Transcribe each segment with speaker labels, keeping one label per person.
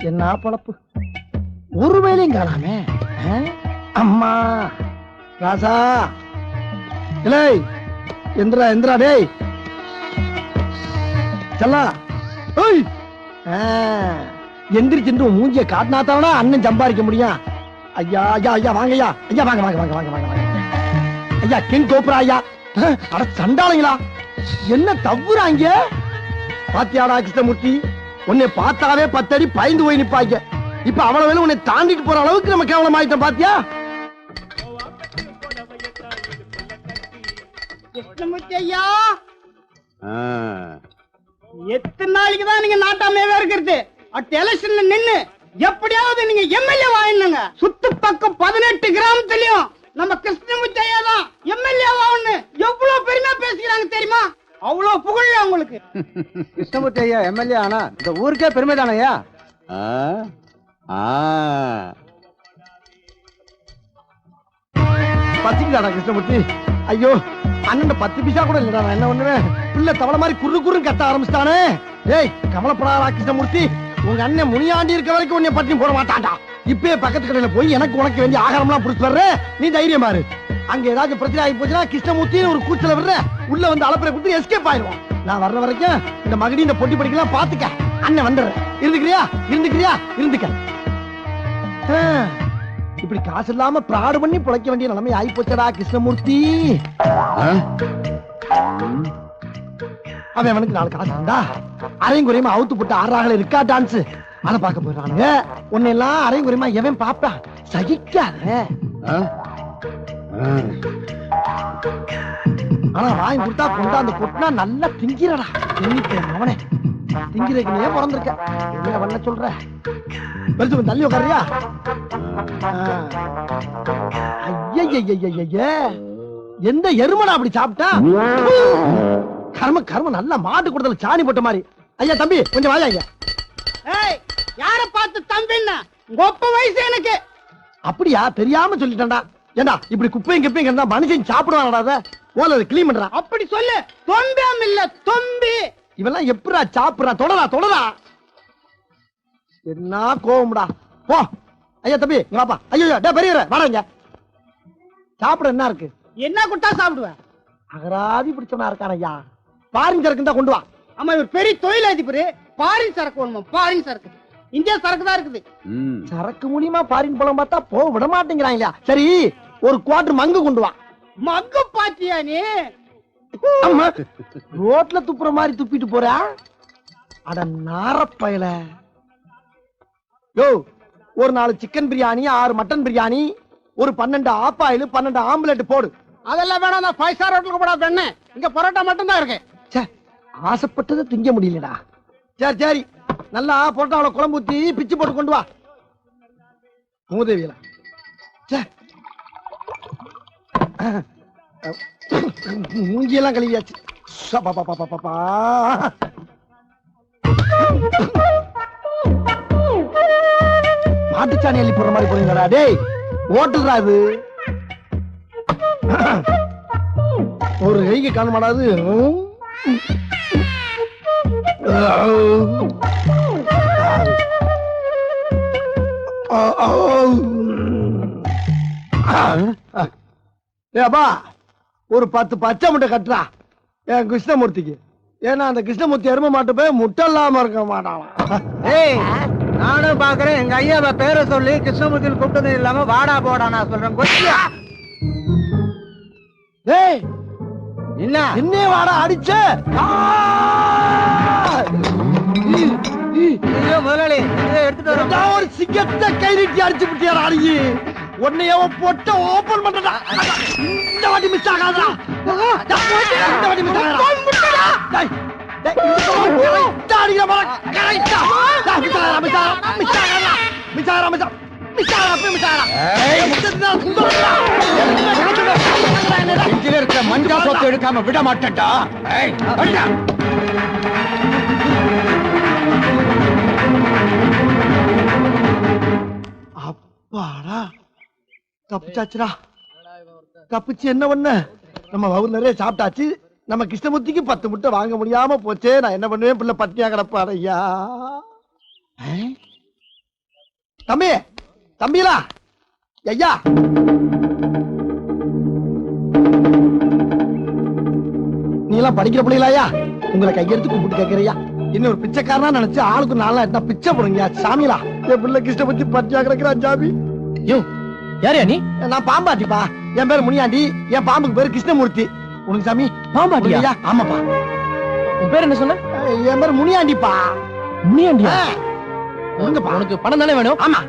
Speaker 1: என்ன பழப்பு ஒரு வேலையும் காணாமே. அம்மா ராசா இல்லை எந்திரா எந்திரா டேய் செல்லா எந்திரிச்சு மூஞ்சிய காட்டினாத்தானா அண்ணன் சம்பாதிக்க முடியும். ஐயா ஐயா ஐயா வாங்க ஐயா ஐயா வாங்க வாங்க வாங்க வாங்க வாங்க வாங்க ஐயா கிங் கோப்ரா ஐயா. அட சண்டாளங்களா என்ன தவ்வுறாங்க பாத்தியாடா கிருஷ்ணமூர்த்தி, உன்னை பார்த்தாவே 10 அடி பயந்து போய் நிப்பாங்க. இப்ப அவ்வளவு வேலை உன்னை தாண்டிட்டு போற அளவுக்கு நம்ம கேவலம் ஆயிட்டோம் பாத்தியா.
Speaker 2: கிருஷ்ணமூர்த்தி ஐயா எத்தனை நாளைக்கு தான் நீங்க நாட்டாமையாவே இருக்கிறது? அடுத்த எலெக்ஷன்ல நின்னு எப்படியாவது நீங்க எம்எல்ஏ வாங்கினுங்க. சுத்து பக்கம் 18 கிராமத்திலயும் நம்ம கிருஷ்ணமூர்த்தி ஐயா தான் எம்எல்ஏ வாங்கன்னு எவ்வளவு பெருமையா பேசிக்கிறாங்க தெரியுமா? அவ்வளவு புகழ் உங்களுக்கு.
Speaker 3: கிருஷ்ணமூர்த்தி ஐயா எம்எல்ஏ ஆனா இந்த ஊருக்கே பெருமை தானையா?
Speaker 1: பத்திக்குதாடா கிருஷ்ணமூர்த்தி? ஐயோ அண்ணன் 10 பைசா கூட இல்லடா. நான் என்ன பண்ணுவேன்? பிள்ளை தவளை மாதிரி குறு குறுன்னு கத்த ஆரம்பிச்சிட்டானே. ஏய் கவலைப்படாதா கிருஷ்ணமூர்த்தி, உங்க அண்ணன் முனியாண்டி இருக்க வரைக்கும் உன்னை பற்றி போட மாட்டான்டா. இப்பயே பக்கத்து கடையில போய் எனக்கு உனக்கு வேண்டிய ஆகாரம்லாம் புடிச்சு வர்ற, நீ தைரியமா இரு. அங்க ஏதாச்சும் பிரச்சனை ஆகி போச்சுன்னா கிருஷ்ணமூர்த்தி ஒரு கூச்சல விடுற உள்ள வந்து அளப்பறை கொடுத்து எஸ்கேப் ஆயிடுவோம். நான் வர்ற வரைக்கும் இந்த மகடி இந்த பொட்டி படிக்கலாம் பாத்துக்க. அண்ணன் வந்துடுறேன். இருந்துக்கிறியா இருந்துக்கிறியா இருந்துக்க. இப்படி காசு இல்லாம பிராடு பண்ணி பிழைக்க வேண்டிய நிலைமை ஆகி போச்சடா கிருஷ்ணமூர்த்தி. அவன் அவனுக்கு 4 காசு இருந்தா அரையும் குறையமா அவுத்து போட்டு ஆறாகல இருக்கா டான்ஸ் அதை பார்க்க போயிடுறானுங்க. உன்னை எல்லாம் அரையும் குறையமா எவன் பாப்பா சகிக்காத. ஆனா வாங்கி கொடுத்தா கொண்டாந்து கொட்டினா நல்லா திங்கிறடா. அவனே திங்கிறதுக்கு நீ பிறந்திருக்க என்ன பண்ண சொல்ற? பெருசு தள்ளி உட்காரியா? ஐய எந்த எருமடா அப்படி சாப்பிட்டா? கர்ம கர்ம நல்ல மாட்டு கொடுத்தல சாணி போட்ட மாதிரி. ஐயா தம்பி கொஞ்சம் வாயா ஐயா.
Speaker 2: யார பார்த்து தம்பின்னா கொப்ப வயசு எனக்கு.
Speaker 1: அப்படியா தெரியாம சொல்லிட்டேன்டா. ஏண்டா இப்படி குப்பையும் கிப்பையும் இருந்தா மனுஷன் சாப்பிடுவானடா. ஓல கிளீன் பண்றா.
Speaker 2: அப்படி சொல்லு. தொண்டாம் இல்ல தொம்பி.
Speaker 1: இவெல்லாம் எப்படா சாப்பிடுறா? தொடரா தொடரா. என்ன கோவம்டா. போ ஐயா தம்பி வாப்பா. ஐயோ டேய் பெரியவரே வாடா இங்க. சாப்பிட என்ன இருக்கு?
Speaker 2: என்ன கொடுத்தா சாப்பிடுவேன்?
Speaker 1: அகராதி பிடிச்சவனா இருக்கான ஐயா. பாரின் சரக்கு தான் கொண்டு வா.
Speaker 2: ஆமா இவர் பெரிய தொழிலதிபர். பாரின் சரக்கு வேணுமா? பாரின் சரக்கு இந்தியா சரக்கு தான் இருக்குது.
Speaker 1: சரக்கு மூலியமா பாரின் பழம் பார்த்தா போக விட மாட்டேங்கிறாங்க. சரி ஒரு குவார்டர் மங்கு கொண்டு வா.
Speaker 2: மங்கு பாத்தியா நீ?
Speaker 1: ரோட்ல துப்புற மாதிரி துப்பிட்டு போற. அட நாரப்பயல. யோ ஒரு 4 சிக்கன் பிரியாணி 6 மட்டன் பிரியாணி ஒரு 12 ஆப்பாயில் 12 ஆம்லெட் போடு.
Speaker 2: அதெல்லாம் வேணாம். நான் 5 ஸ்டார் ஹோட்டலுக்கு போடா பெண்ணே. இங்க பரோட்டா மட்டும் தான் இருக்கு.
Speaker 1: ஆசைப்பட்டதை திங்க முடியலடா. சரி சரி நல்லா பரோட்டாவில குழம்பு ஊத்தி பிச்சு போட்டு கொண்டு வா. மூதேவியல மூஞ்சியெல்லாம் கழுவியாச்சு. மாட்டுச்சாணி அள்ளி போடுற மாதிரி போறீங்களா? டேய் ஓட்டுறா இது. ஒரு கைக்கு காண மாட்டாது. ஏப்பா ஒரு 10 பச்சை முட்டை கட்டுறா என் கிருஷ்ணமூர்த்திக்கு. ஏன்னா அந்த கிருஷ்ணமூர்த்தி எரும மாட்டு போய் முட்டை இல்லாம இருக்க மாட்டான்.
Speaker 3: ஏய் நானும் பாக்குறேன். எங்க ஐயாவை பேரை சொல்லி கிருஷ்ணமூர்த்தின்னு கூப்பிட்டது இல்லாம வாடா போடா நான் சொல்றேன். கொச்சியா
Speaker 1: ஏய் என்ன வாடா அடிச்ச?
Speaker 3: முதலாளி எடுத்துட்டு
Speaker 1: ஒரு சிங்கத்தை கை நீட்டி அடிச்சு விட்டியா அடிக்கி. உன்னைய பொட்ட ஓபன் பண்றா. இந்த வாட்டி மிஸ் ஆகாதா? இந்த வாட்டி மிஸ் ஆகாதா? டேய் டேய் இந்த அடிங்க பாரு. கரெக்ட்டா மிஸ் ஆகாதா? மிஸ் ஆகாதா? மிஸ் ஆகாதா? மிஸ் ஆகாதா? மிஸ் ஆகாதா? மிஸ் ஆகாதா? ஏய் முட்டை சுந்தரா.
Speaker 3: இங்க இருக்க மஞ்சா சொத்து எடுக்காம விட மாட்டேன்டா. ஏய் அடிடா.
Speaker 1: அப்பாடா தப்பிச்சாச்சுடா. தப்பிச்சு என்ன பண்ண? நம்ம வவுர் நிறைய சாப்பிட்டாச்சு. நம்ம கிருஷ்ணமூர்த்திக்கு 10 முட்டை வாங்க முடியாம போச்சே. நான் என்ன பண்ணுவேன்? பிள்ளை பட்டினியா கிடப்பாரு ஐயா. தம்பி தம்பிலா ஐயா நீ எல்லாம் படிக்கிற பிள்ளைங்களா? உங்களை கையெடுத்து கூப்பிட்டு கேட்கறியா? இன்னொரு பிச்சைக்காரனா நினைச்சு ஆளுக்கு 4 நாள் எடுத்தா பிச்சை போடுங்க சாமிலா. என் பிள்ளை கிருஷ்ண பத்தி பட்டியா கிடக்குறான் சாமி.
Speaker 4: யோ யாரையா நீ?
Speaker 1: நான் பாம்பாட்டிப்பா. என் பேரு முனியாண்டி. என் பாம்புக்கு பேரு கிருஷ்ணமூர்த்தி. உனக்கு சாமி
Speaker 4: பாம்பாட்டியா?
Speaker 1: ஆமாப்பா.
Speaker 4: உன் பேர் என்ன சொன்ன?
Speaker 1: என் பேரு முனியாண்டிப்பா.
Speaker 4: முனியாண்டியா?
Speaker 1: கொடுங்கப்பா.
Speaker 4: உனக்கு பணம் தானே வேணும்?
Speaker 1: ஆமா.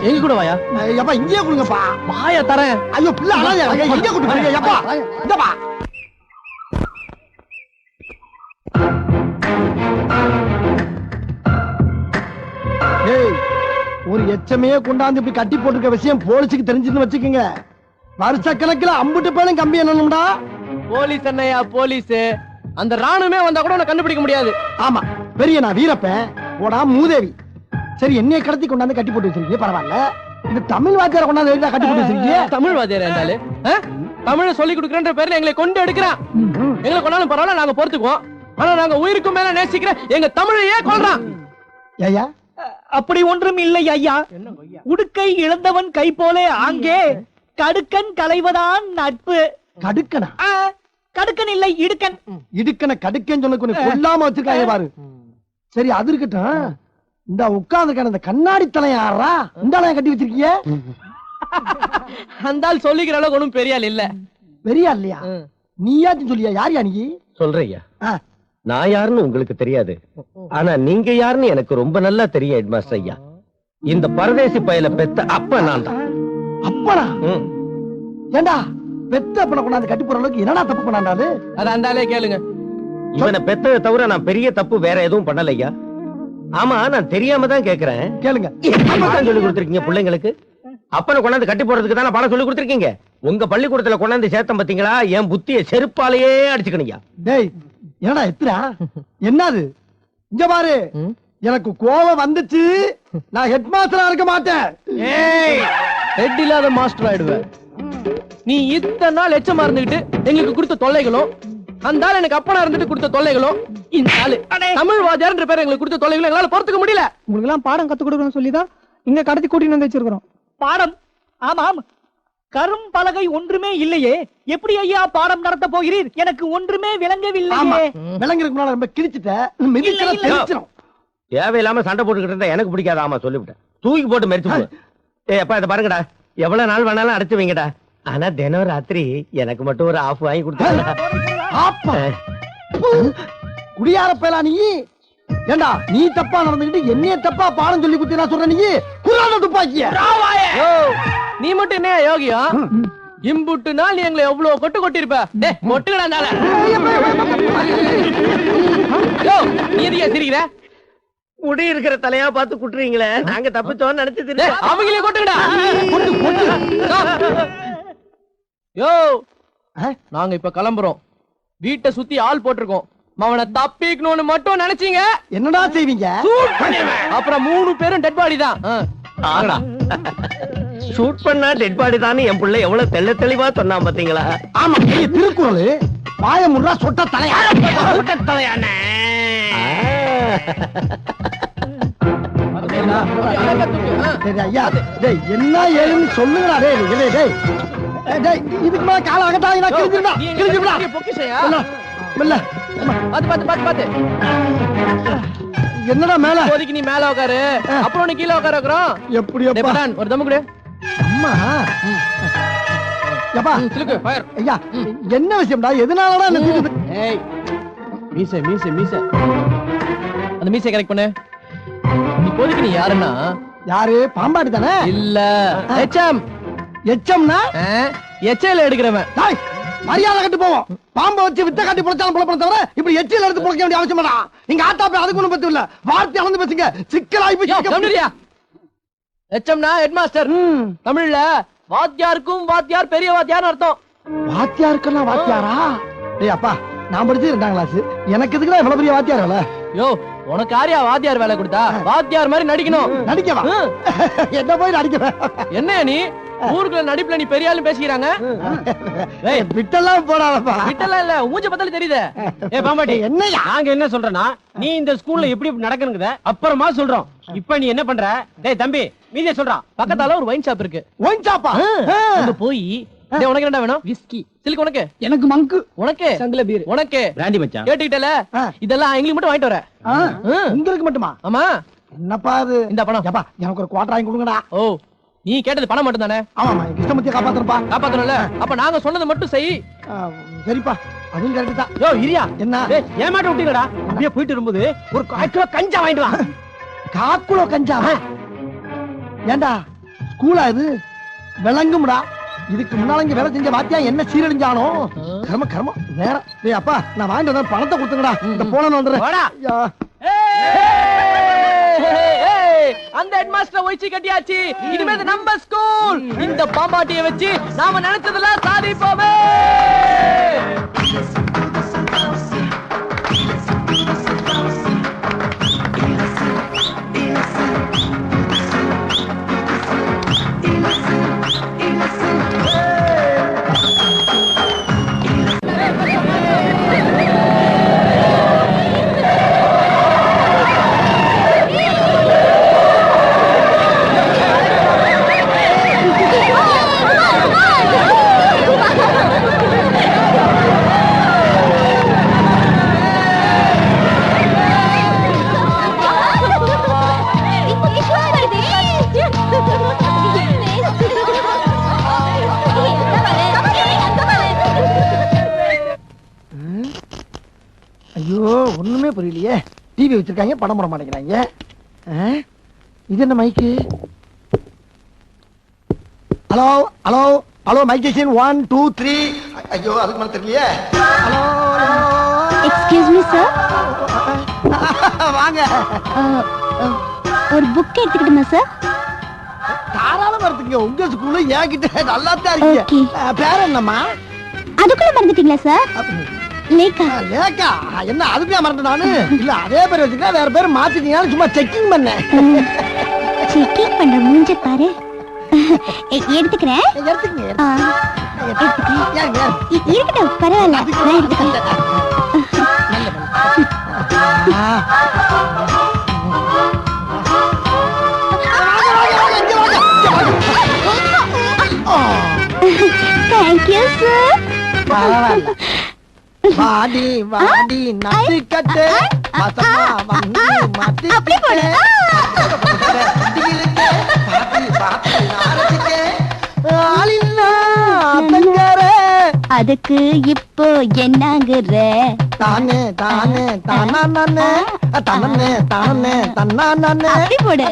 Speaker 4: எங்க கூட வாயா.
Speaker 1: எப்பா இங்கேயே கொடுங்கப்பா.
Speaker 4: வாயா தரேன்.
Speaker 1: ஐயோ பிள்ளை அழாதே. எங்க கூட்டு போறீங்க? எப்பா இந்தப்பா. ஏய், ஒரு எச்சமே கொண்டாந்து இப்படி கட்டி போட்டிருக்க விஷயம் போலீஸுக்கு தெரிஞ்சுன்னு வச்சுக்கோங்க. வருஷக்கணக்கில் அம்புட்டு பேரும் கம்பி என்னணும்டா.
Speaker 4: போலீஸ் என்னையா போலீஸ்? அந்த ராணுவமே வந்தா கூட உன்னை கண்டுபிடிக்க முடியாது.
Speaker 1: ஆமா, பெரிய நான் வீரப்பன் போடா மூதேவி. சரி, என்னைய கடத்தி கொண்டாந்து கட்டி போட்டு வச்சிருக்கீங்க, பரவாயில்ல. இந்த தமிழ் வாத்தியார கொண்டாந்து எதுக்குடா கட்டி போட்டு வச்சிருக்கீங்க?
Speaker 4: தமிழ் வாத்தியார் என்றாலே தமிழ சொல்லி கொடுக்கறன்ற பேர்ல எங்களை கொண்டு எடுக்கிறான். எங்களை கொண்டாலும் பரவாயில்ல, நாங்க பொறுத்துக்குவோம். ஆனா நாங்க உயிருக்கும் மேல நேசிக்கிற எங்க தமிழையே கொல்றான்.
Speaker 1: ஐயா
Speaker 2: அப்படி ஒன்றும் இல்லை ஐயா. உடுக்கை இழந்தவன் கை போல ஆங்கே கடுக்கன் களைவதான் நட்பு.
Speaker 1: கடுக்கனா?
Speaker 2: கடுக்கன் இல்லை, இடுக்கன்.
Speaker 1: இடுக்கன கடுக்கன்னு சொன்ன கொஞ்சம் கொல்லாம வச்சிருக்காங்க பாரு. சரி, அது இருக்கட்டும். இந்த உட்கார்ந்து இந்த கண்ணாடி தலைய ஆறா இந்த தலைய கட்டி வச்சிருக்கீங்க.
Speaker 4: அந்த ஆள் சொல்லிக்கிற அளவுக்கு ஒண்ணும் பெரிய ஆள் இல்ல.
Speaker 1: பெரிய இல்லையா? நீயாச்சும் சொல்லியா? யார் நீ?
Speaker 5: சொல்றையா, நான் யாருன்னு உங்களுக்கு தெரியாது. ஆனா நீங்க யாருன்னு எனக்கு ரொம்ப நல்லா தெரியும் ஹெட்மாஸ்டர் ஐயா. இந்த பரதேசி பயல பெத்த அப்ப நான் தான்.
Speaker 1: அப்பனா? ஏண்டா பெத்த அப்பனை கொண்டாந்து கட்டி போற அளவுக்கு என்னடா தப்பு பண்ணாண்டாது?
Speaker 4: அது அந்த ஆளே கேளுங்க.
Speaker 5: இவனை பெத்ததை தவிர நான் பெரிய தப்பு வேற எதுவும் பண்ணலையா? ஆமா, நான் தெரியாம தான் கேக்குறேன்.
Speaker 1: கேளுங்க.
Speaker 5: அப்பதான் சொல்லி கொடுத்திருக்கீங்க பிள்ளைங்களுக்கு? அப்பனை கொண்டாந்து கட்டி போறதுக்கு தானே பணம் சொல்லி கொடுத்திருக்கீங்க. உங்க பள்ளிக்கூடத்துல கொண்டாந்து சேர்த்தம் பாத்தீங்களா? என் புத்திய செருப்பாலேயே அடிச்சுக்கணுங்க.
Speaker 1: டேய், என்னடா எத்துறா? என்னது? இங்க பாரு, எனக்கு கோவம் வந்துச்சு. நான் ஹெட் மாஸ்டரா இருக்க மாட்டேன்.
Speaker 4: ஏய், ஹெட் இல்லாத மாஸ்டர் ஆயிடுவேன். நீ இத்தனை நாள் எச்சமா இருந்துகிட்டு எங்களுக்கு கொடுத்த தொல்லைகளும், அந்த ஆள் எனக்கு அப்பனா இருந்துட்டு கொடுத்த தொல்லைகளும், இந்த ஆளு தமிழ் வாத்தியார்ன்ற பேர் எங்களுக்கு கொடுத்த தொல்லைகளும் எங்களால பொறுத்துக்க முடியல.
Speaker 2: உங்களுக்கு எல்லாம் பாடம் கத்து கொடுக்கணும்னு சொல்லிதான் இங்க கடத்தி கூட்டிட்டு வந்து வச்சிருக்கிறோம். பாடம்? ஆமாம். கரும் பலகை ஒன்றுமே இல்லையே, எப்படி ஐயா பாடம் நடத்த போகிறீர்? எனக்கு ஒன்றுமே விளங்கவில்லையே.
Speaker 1: விளங்குறதுக்கு முன்னால ரொம்ப கிழிச்சிட்ட. மிதிக்கிற தெரிச்சிரும்.
Speaker 5: தேவையில்லாம சண்டை போட்டுக்கிட்டு இருந்தா எனக்கு பிடிக்காது. ஆமா, சொல்லிவிட்டேன். தூக்கி போட்டு மறிச்சு போ. ஏய் அப்பா, இதை பாருங்கடா, எவ்வளவு நாள் வேணாலும் அடைச்சு வைங்கடா. ஆனா தினம் ராத்திரி எனக்கு மட்டும் ஒரு ஆஃப் வாங்கி கொடுத்தாங்க.
Speaker 1: குடியார பேலா நீ? ஏண்டா நீ தப்பா நடந்துக்கிட்டு என்னைய தப்பா பாடம் சொல்லி குத்தி நான் சொல்ற? நீ குரான துப்பாக்கிய
Speaker 4: நீ மட்டும் என்ன யோகியா? இம்புட்டு நாள் நீ எங்களை எவ்வளவு கொட்டு கொட்டிருப்ப. கொட்டுக்கடா. நீ எதையா சிரிக்கிற?
Speaker 5: முடி இருக்கிற தலையா பார்த்து குட்டுறீங்களே, நாங்க தப்பிச்சோன்னு நினைச்சது.
Speaker 4: அவங்களே கொட்டுக்கடா. யோ, நாங்க இப்ப கிளம்புறோம். வீட்டை சுத்தி ஆள் போட்டிருக்கோம். அவனை தப்பிக்கணும்னு மட்டும் நினைச்சீங்க,
Speaker 1: என்னடா செய்வீங்க?
Speaker 4: அப்புறம் 3 பேரும் டெட் பாடி தான்.
Speaker 5: ஷூட் பண்ணா டெட் பாடி தான். என் பிள்ளை எவ்வளவு தெள்ள தெளிவா சொன்னா பாத்தீங்களா?
Speaker 1: ஆமா, திருக்குறள் வாய முறா சொட்ட தலையா
Speaker 5: தலையானே.
Speaker 1: சரி ஐயா, டேய் என்ன ஏழுன்னு சொல்லுங்கடா. டேய் டேய் டேய், இதுக்கு மேல கால அகட்டா கிழிஞ்சிருடா. கிழிஞ்சிருடா.
Speaker 4: பொக்கிஷையா?
Speaker 1: இல்ல
Speaker 4: பாத்து.
Speaker 1: என்னடா மேல?
Speaker 4: இப்போதைக்கு நீ மேல உட்காரு, அப்புறம் நீ கீழே உட்கார வைக்கிறோம்.
Speaker 1: எப்படி
Speaker 4: டேய் பட்டான், ஒரு தம்மு கொடு.
Speaker 1: அம்மா யப்பா,
Speaker 4: சிலுக்கு ஃபயர்.
Speaker 1: ஐயா என்ன விஷயம்டா? எதனாலடா என்ன தூக்குது?
Speaker 4: ஏய், மீசை அந்த மீசை கரெக்ட் பண்ணு. இப்போதைக்கு நீ யாருன்னா?
Speaker 1: யாரு? பாம்பாடி தானே?
Speaker 4: இல்ல, எச்எம்.
Speaker 1: எச்சம்னா
Speaker 4: எச்ஐல எடுக்கிறவன்.
Speaker 1: டேய், மரியாதை கட்டு போவோம். பாம்பை வச்சு வித்த காட்டி பொழைச்சாலும் பொழைப்பட தவிர இப்படி எச்சில எடுத்து பொழைக்க வேண்டிய அவசியம் இல்ல. நீங்க ஆத்தா போய் அதுக்கு ஒண்ணும் பத்தி இல்ல. வார்த்தை அளந்து பேசுங்க. சிக்கலாகி போய்
Speaker 4: எச்எம்னா ஹெட் மாஸ்டர். தமிழ்ல வாத்தியாருக்கும் வாத்தியார் பெரிய வாத்தியார்னு அர்த்தம்.
Speaker 1: வாத்தியாருக்கெல்லாம் வாத்தியாரா? டேய் அப்பா, நான் படிச்சது 2ஆம் கிளாஸ். எனக்கு எதுக்குடா இவ்வளவு பெரிய வாத்தியார் வேலை?
Speaker 4: யோ, உனக்கு யாரையா வாத்தியார் வேலை கொடுத்தா? வாத்தியார் மாதிரி நடிக்கணும்.
Speaker 1: நடிக்கவா? என்ன போய் நடிக்கவா?
Speaker 4: என்ன நீ ஊருக்குள்ள நடிப்புல நீ பெரிய ஆளு பேசிக்கிறாங்க?
Speaker 1: விட்டெல்லாம் போடாதப்பா.
Speaker 4: விட்டெல்லாம் இல்ல, மூஞ்ச பத்தாலும் தெரியுது.
Speaker 3: ஏ பாம்பாட்டி,
Speaker 1: என்னையா
Speaker 3: நாங்க என்ன சொல்றோம்னா, நீ இந்த ஸ்கூல்ல எப்படி நடக்கணுங்கத அப்புறமா சொல்றோம். இப்ப நீ என்ன பண்ற? டேய் தம்பி, மீதிய சொல்றா.
Speaker 4: பக்கத்தால ஒரு ஒயின் ஷாப் இருக்கு.
Speaker 1: ஒயின் ஷாப்பா?
Speaker 4: அங்க போய் டேய் உனக்கு என்ன வேணும்? விஸ்கி. சில்க் உனக்கு?
Speaker 2: எனக்கு மங்கு.
Speaker 4: உனக்கு?
Speaker 2: சங்கல பீர்.
Speaker 4: உனக்கு?
Speaker 3: பிராண்டி மச்சான்.
Speaker 4: கேட்டுக்கிட்டல? இதெல்லாம் எங்களுக்கு மட்டும் வாங்கிட்டு வர.
Speaker 1: உங்களுக்கு மட்டுமா?
Speaker 4: ஆமா.
Speaker 1: என்னப்பா இது?
Speaker 4: இந்த பணம்.
Speaker 1: ஏப்பா எனக்கு ஒரு குவார்டர் வாங்கி கொடுங்கடா.
Speaker 4: ஓ, நீ கேட்டது பணம் மட்டும் தானே?
Speaker 1: ஆமாமா, கிருஷ்ணமூர்த்தியை காப்பாத்துறப்பா.
Speaker 4: காப்பாத்தணும்ல? அப்ப நாங்க சொன்னது மட்டும் செய்.
Speaker 1: சரிப்பா, அதுவும் கரெக்ட் தான்.
Speaker 3: யோ இரியா.
Speaker 1: என்ன?
Speaker 3: டேய் ஏமாட்ட விட்டீங்கடா. அப்படியே போயிட்டு இருக்கும்போது ஒரு 1 கிலோ கஞ்சா வாங்கிட்டு வா.
Speaker 1: காக்குலோ கஞ்சாவா? ஏண்டா ஸ்கூலா இது? விளங்கும்டா. இதுக்கு முன்னால இங்க வேலை செஞ்ச வாத்தியா என்ன சீரழிஞ்சானோ? கர்ம கர்ம நேரம். டேய் அப்பா, நான் வாங்கிட்டு வந்த பணத்தை கொடுத்துங்கடா. இந்த போன வந்துடுறேன்.
Speaker 3: வாடா.
Speaker 1: ஐயா.
Speaker 4: அந்த ஹெட் மாஸ்டர் ஒய்ச்சி கட்டியாச்சு. இனிமே இது நம்ம ஸ்கூல். இந்த பாம்பாட்டியை வச்சு நாம நினைச்சதெல்லாம் சாதிப்போமே.
Speaker 1: ஐயோ, ஒண்ணுமே புரியலையே. டிவி வச்சிருக்காங்க, படம் போட மாட்டேங்கிறாங்க. இது என்ன mic? Hello hello hello, mic station 1 2 3. ஐயோ, அதுக்கு மேல தெரியலையே. ஹலோ
Speaker 6: எக்ஸ்கியூஸ் மீ சார்,
Speaker 1: வாங்க.
Speaker 6: ஒரு புக் எடுத்துக்கிட்டுமா சார்?
Speaker 1: தாராளமா எடுத்துங்க. உங்க ஸ்கூல்ல என்கிட்ட நல்லா தான் இருக்கு.
Speaker 6: Okay.
Speaker 1: பேர் என்னம்மா?
Speaker 6: அதுக்குள்ள மறந்துட்டீங்களா சார்? லேக்கா.
Speaker 1: லேக்கா? என்ன அதுக்கே மறந்து நானு? இல்ல அதே பேர் வச்சுக்கிட்டா வேற பேர் மாத்திட்டீங்கன்னு சும்மா செக்கிங் பண்ணேன்.
Speaker 6: செக்கிங் பண்ற மூஞ்ச பாரு. எடுத்துக்கிறேன்.
Speaker 1: எடுத்துக்கங்க.
Speaker 6: எடுத்துக்கிறேன். இருக்கட்டும், பரவாயில்ல, நான் எடுத்துக்கிறேன். Thank you sir.
Speaker 1: பரவாயில்ல. வாடி வாடி நட்டுக்கட்டு மசமா வந்து
Speaker 6: அப்படி போடு. அதுக்கு இப்போ என்னங்குற?
Speaker 1: தானே தானே தானா நானே தானே தானே தன்னா நானே.
Speaker 6: அப்படி போடு.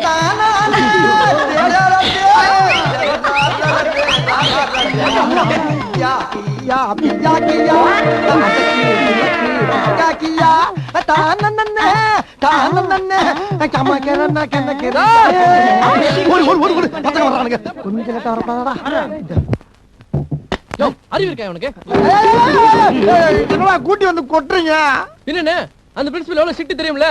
Speaker 4: அறிவு இருக்கா உனக்கு?
Speaker 1: கூட்டி வந்து கொட்டுறீங்க.
Speaker 4: என்னன்னு அந்த பிரின்சிபல் எவ்வளவு சிட்டு தெரியும்ல?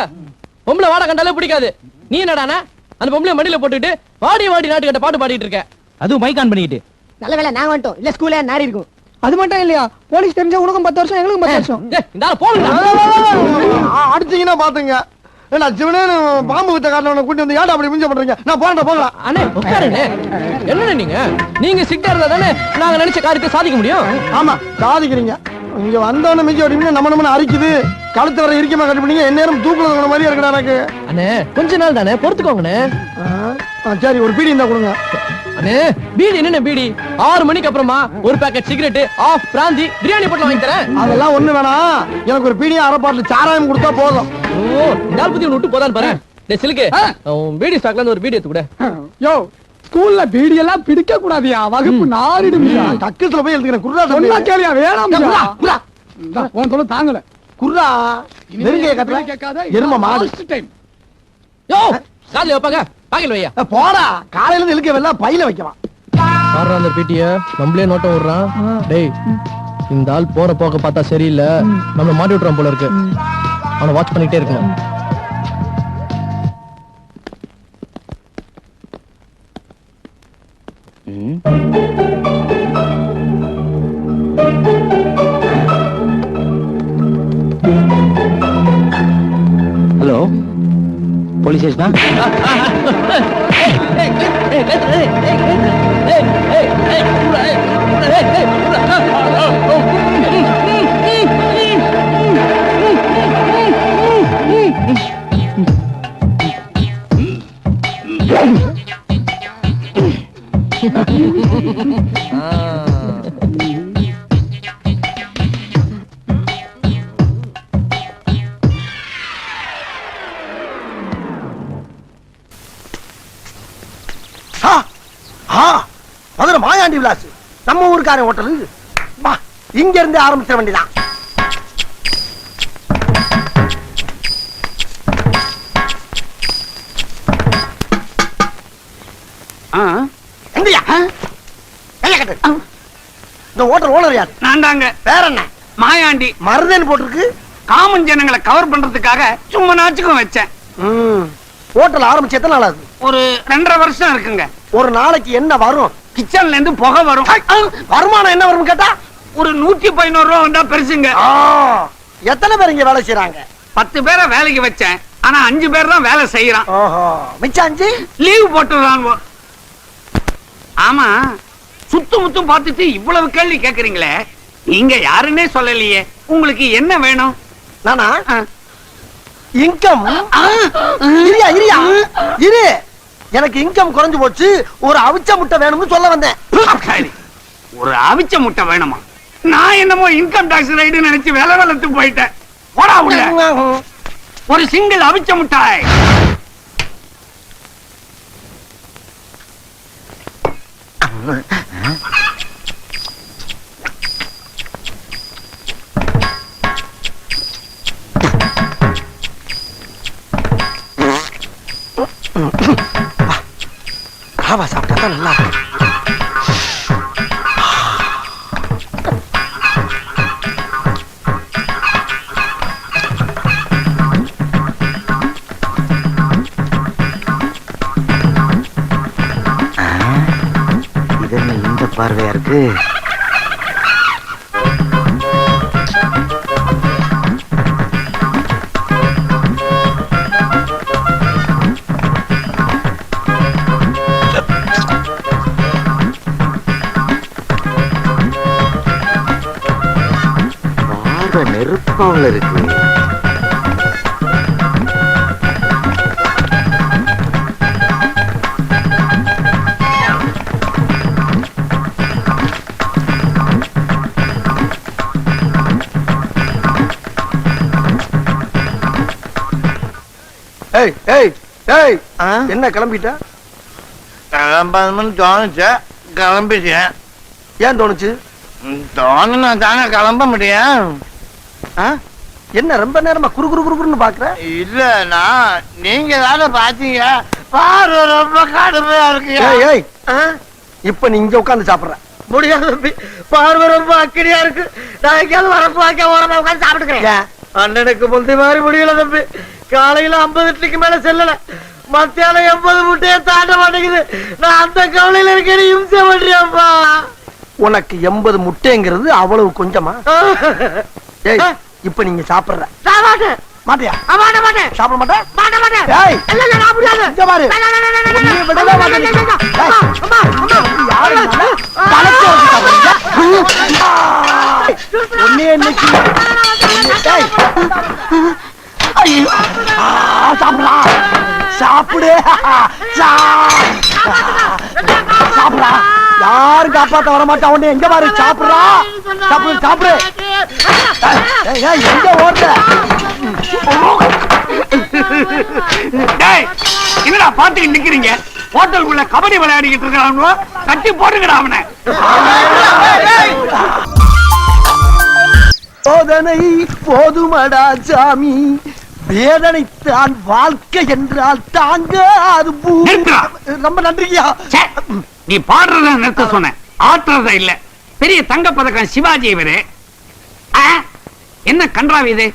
Speaker 4: பொம்பளை வாட கண்டாலே பிடிக்காது. நீ என்னடானா அந்த பொம்பளை மடியில போட்டுட்டு வாடி வாடி நாட்டு கட்ட பாட்டு பாடிட்டு இருக்க.
Speaker 3: அதுவும் மைக் ஆன் பண்ணிக்கிட்டு.
Speaker 2: நல்ல வேளை நாங்க வந்துட்டோம், இல்ல ஸ்கூல்ல நாரி இருக்கும்.
Speaker 3: அது மட்டும் இல்லையா, போலீஸ் தெரிஞ்சா உனக்கும் 10 வருஷம் எங்களுக்கும் 10 வருஷம்.
Speaker 4: இந்த ஆளு போடுங்க.
Speaker 1: அடிச்சீங்கன்னா பாத்துங்க. ஏன்னா சிவனே பாம்பு வித்த காரணம் கூட்டி வந்து ஏன்டா அப்படி மிஞ்ச பண்றீங்க? நான் போறேன் போகலாம்.
Speaker 4: அண்ணே உட்காருங்க. என்னண்ணே நீங்க சிட்டா இருந்தா தானே நாங்க நினைச்ச காரியத்தை சாதிக்க முடியும்.
Speaker 1: ஆமா சாதிக்கிறீங்க. இங்க வந்தவன மிஞ்சி ஓடிங்க. நம்ம அரிக்குது. கழுத்து வர இறுக்கமா கட்டிப்பீங்க. எந்நேரம் தூக்குல மாதிரி இருக்கடா எனக்கு.
Speaker 4: அண்ணே கொஞ்ச நாள் தானே பொறுத்துக்கோங்கண்ணே.
Speaker 1: சரி, ஒரு பீடி இருந்தா கொடுங்க.
Speaker 4: அண்ணே பீடி என்ன பீடி? 6 மணிக்கு அப்புறமா ஒரு பாக்கெட் சிகரெட், ஆஃப் பிராந்தி, பிரியாணி போட்டு வாங்கி தரேன்.
Speaker 1: அதெல்லாம் ஒண்ணு வேணாம். எனக்கு ஒரு பீடி 1/2 பாட்டில் சாராயம் கொடுத்தா போதும்.
Speaker 4: ஓ, இந்த ஆள் பத்தி விட்டு போதான்னு பாரு. டேய் சிலுக்கு, பீடி ஸ்டாக்ல இருந்து ஒரு பீடி எடுத்து கூட.
Speaker 2: யோ, ஸ்கூல்ல பீடி எல்லாம் பிடிக்க கூடாதியா, வகுப்பு நாரிடுமியா.
Speaker 1: டக்குல போய் எழுதுக்கிறேன். குர்ரா
Speaker 2: சொன்னா கேளியா, வேணாம்.
Speaker 1: குர்ரா
Speaker 2: உன் சொல்ல தாங்கல.
Speaker 1: குர்ரா நெருங்கிய கட்டல
Speaker 2: கேட்காத.
Speaker 1: எரும மாடு.
Speaker 4: யோ காதுல வைப்பாங்க, பாக்கெட்ல வையா.
Speaker 1: போடா, காலையில இருந்து இழுக்கவெல்லாம் பையில வைக்கலாம்.
Speaker 4: பாடுற அந்த பீட்டிய நம்மளே நோட்டம் விடுறான். டேய் இந்த ஆள் போற போக்க பார்த்தா சரியில்லை, நம்மள மாட்டி விட்டுறான் போல இருக்கு. அவனை வாட்ச் பண்ணிட்டே இருக்கணும்.
Speaker 3: ஹலோ போலீஸ் ஸ்டேஷனா?
Speaker 1: மதுரை மாயாண்டி விலாஸ் நம்ம ஊருக்காரன் ஹோட்டலு. இங்க இருந்து ஆரம்பிச்ச வேண்டிதான். இந்த ஹோட்டல் ஓனர் யார்?
Speaker 2: நான் தாங்க.
Speaker 1: வேற என்ன?
Speaker 2: மாயாண்டி.
Speaker 1: மருதன் போட்டிருக்கு.
Speaker 2: காமன் ஜனங்களை கவர் பண்றதுக்காக சும்மா நாச்சுக்கும் வச்சேன்.
Speaker 1: ஹோட்டல் ஆரம்பிச்சு எத்தனை நாள் ஆகுது?
Speaker 2: ஒரு 2.5 வருஷம் இருக்குங்க.
Speaker 1: ஒரு நாளைக்கு என்ன வரும்?
Speaker 2: கிச்சன்ல இருந்து புகை வரும்.
Speaker 1: வருமானம் என்ன வரும் கேட்டா
Speaker 2: ஒரு 111 ரூபா வந்தா பெருசுங்க.
Speaker 1: எத்தனை பேர் இங்க வேலை செய்யறாங்க?
Speaker 2: 10 பேரை வேலைக்கு வச்சேன். ஆனா 5 பேர் தான் வேலை செய்யறான்.
Speaker 1: மிச்சம் 5
Speaker 2: லீவ் போட்டுறான். ஆமா, சுத்து முத்தும் பார்த்துட்டு இவ்வளவு கேள்வி கேக்குறீங்களே, நீங்க யாருன்னே சொல்லலையே. உங்களுக்கு என்ன வேணும்?
Speaker 1: நானா இன்கம் இரு. எனக்கு இன்கம் குறைஞ்சு போச்சு, ஒரு அவிச்ச முட்டை வேணும்னு சொல்ல வந்தேன்.
Speaker 2: ஒரு அவிச்ச முட்டை வேணுமா? நான் என்னமோ இன்கம் டாக்ஸ் ரைடு நினைச்சு வேலை வளர்த்து போயிட்டேன். போடா உள்ள. ஒரு சிங்கிள் அவிச்ச முட்டாய்.
Speaker 1: ராவா சாப்பிட்டா தான் நல்லா இருக்கும்.
Speaker 3: இது என்ன இந்த பார்வையா இருக்கு? நெருப்பாவில் இருக்கு.
Speaker 1: என்ன கிளம்பிட்ட?
Speaker 3: கிளம்பணும்னு தோணுச்சு, கிளம்பிட்டேன்.
Speaker 1: ஏன் தோணுச்சு?
Speaker 3: தோணுனா தானே கிளம்ப முடியும்.
Speaker 1: என்ன ரொம்ப நேரமா குறு குறு குறுன்னு பாக்குற?
Speaker 3: இல்லனா நீங்க தானே பாத்தீங்க, பாரு ரொம்ப கடுமையா இருக்கு.
Speaker 1: இப்ப நீ இங்க உட்கார்ந்து சாப்பிடுற
Speaker 3: முடியாது தம்பி, பார்வை ரொம்ப அக்கடியா இருக்கு. நான் எங்கேயாவது வரப்பு வாக்க ஓரமா உட்காந்து சாப்பிட்டுக்கிறேன். அண்ணனுக்கு முந்தி மாதிரி முடியல தம்பி. காலையில 50 இட்லிக்கு மேல செல்லல, மத்தியானம் 80 முட்டையை தாண்ட மாட்டேங்குது. நான் அந்த கவலையில இருக்கேன். இம்சை பண்றியாப்பா.
Speaker 1: உனக்கு 80 முட்டைங்கிறது அவ்வளவு கொஞ்சமா? இப்ப நீங்க சாப்பிடுற மாட்டியா? சாப்பிட மாட்டேன். சாப்பிடு சாப்பிடா. யாரும் காப்பாத்த வர மாட்டான். எங்க பாரு சாப்பிடுறா. சாப்பிடு சாப்பிடு. எங்க ஓடுற?
Speaker 2: என்னடா பாத்துக்கிட்டு நிக்கிறீங்க? ஹோட்டலுக்குள்ள கபடி விளையாடிக்கிட்டு இருக்கிறாங்க. கட்டி போட்டுக்கடா அவனை.
Speaker 1: சோதனை போதுமடா சாமி, வேதனைத்தான் வாழ்க்கை என்றால் தாங்க அது. ரொம்ப நன்றியா.
Speaker 2: நீ பாடுறத நிறுத்த சொன்ன, ஆட்டுறத இல்ல. பெரிய தங்க பதக்கம் சிவாஜி இவரு. என்ன கன்றாவி இது?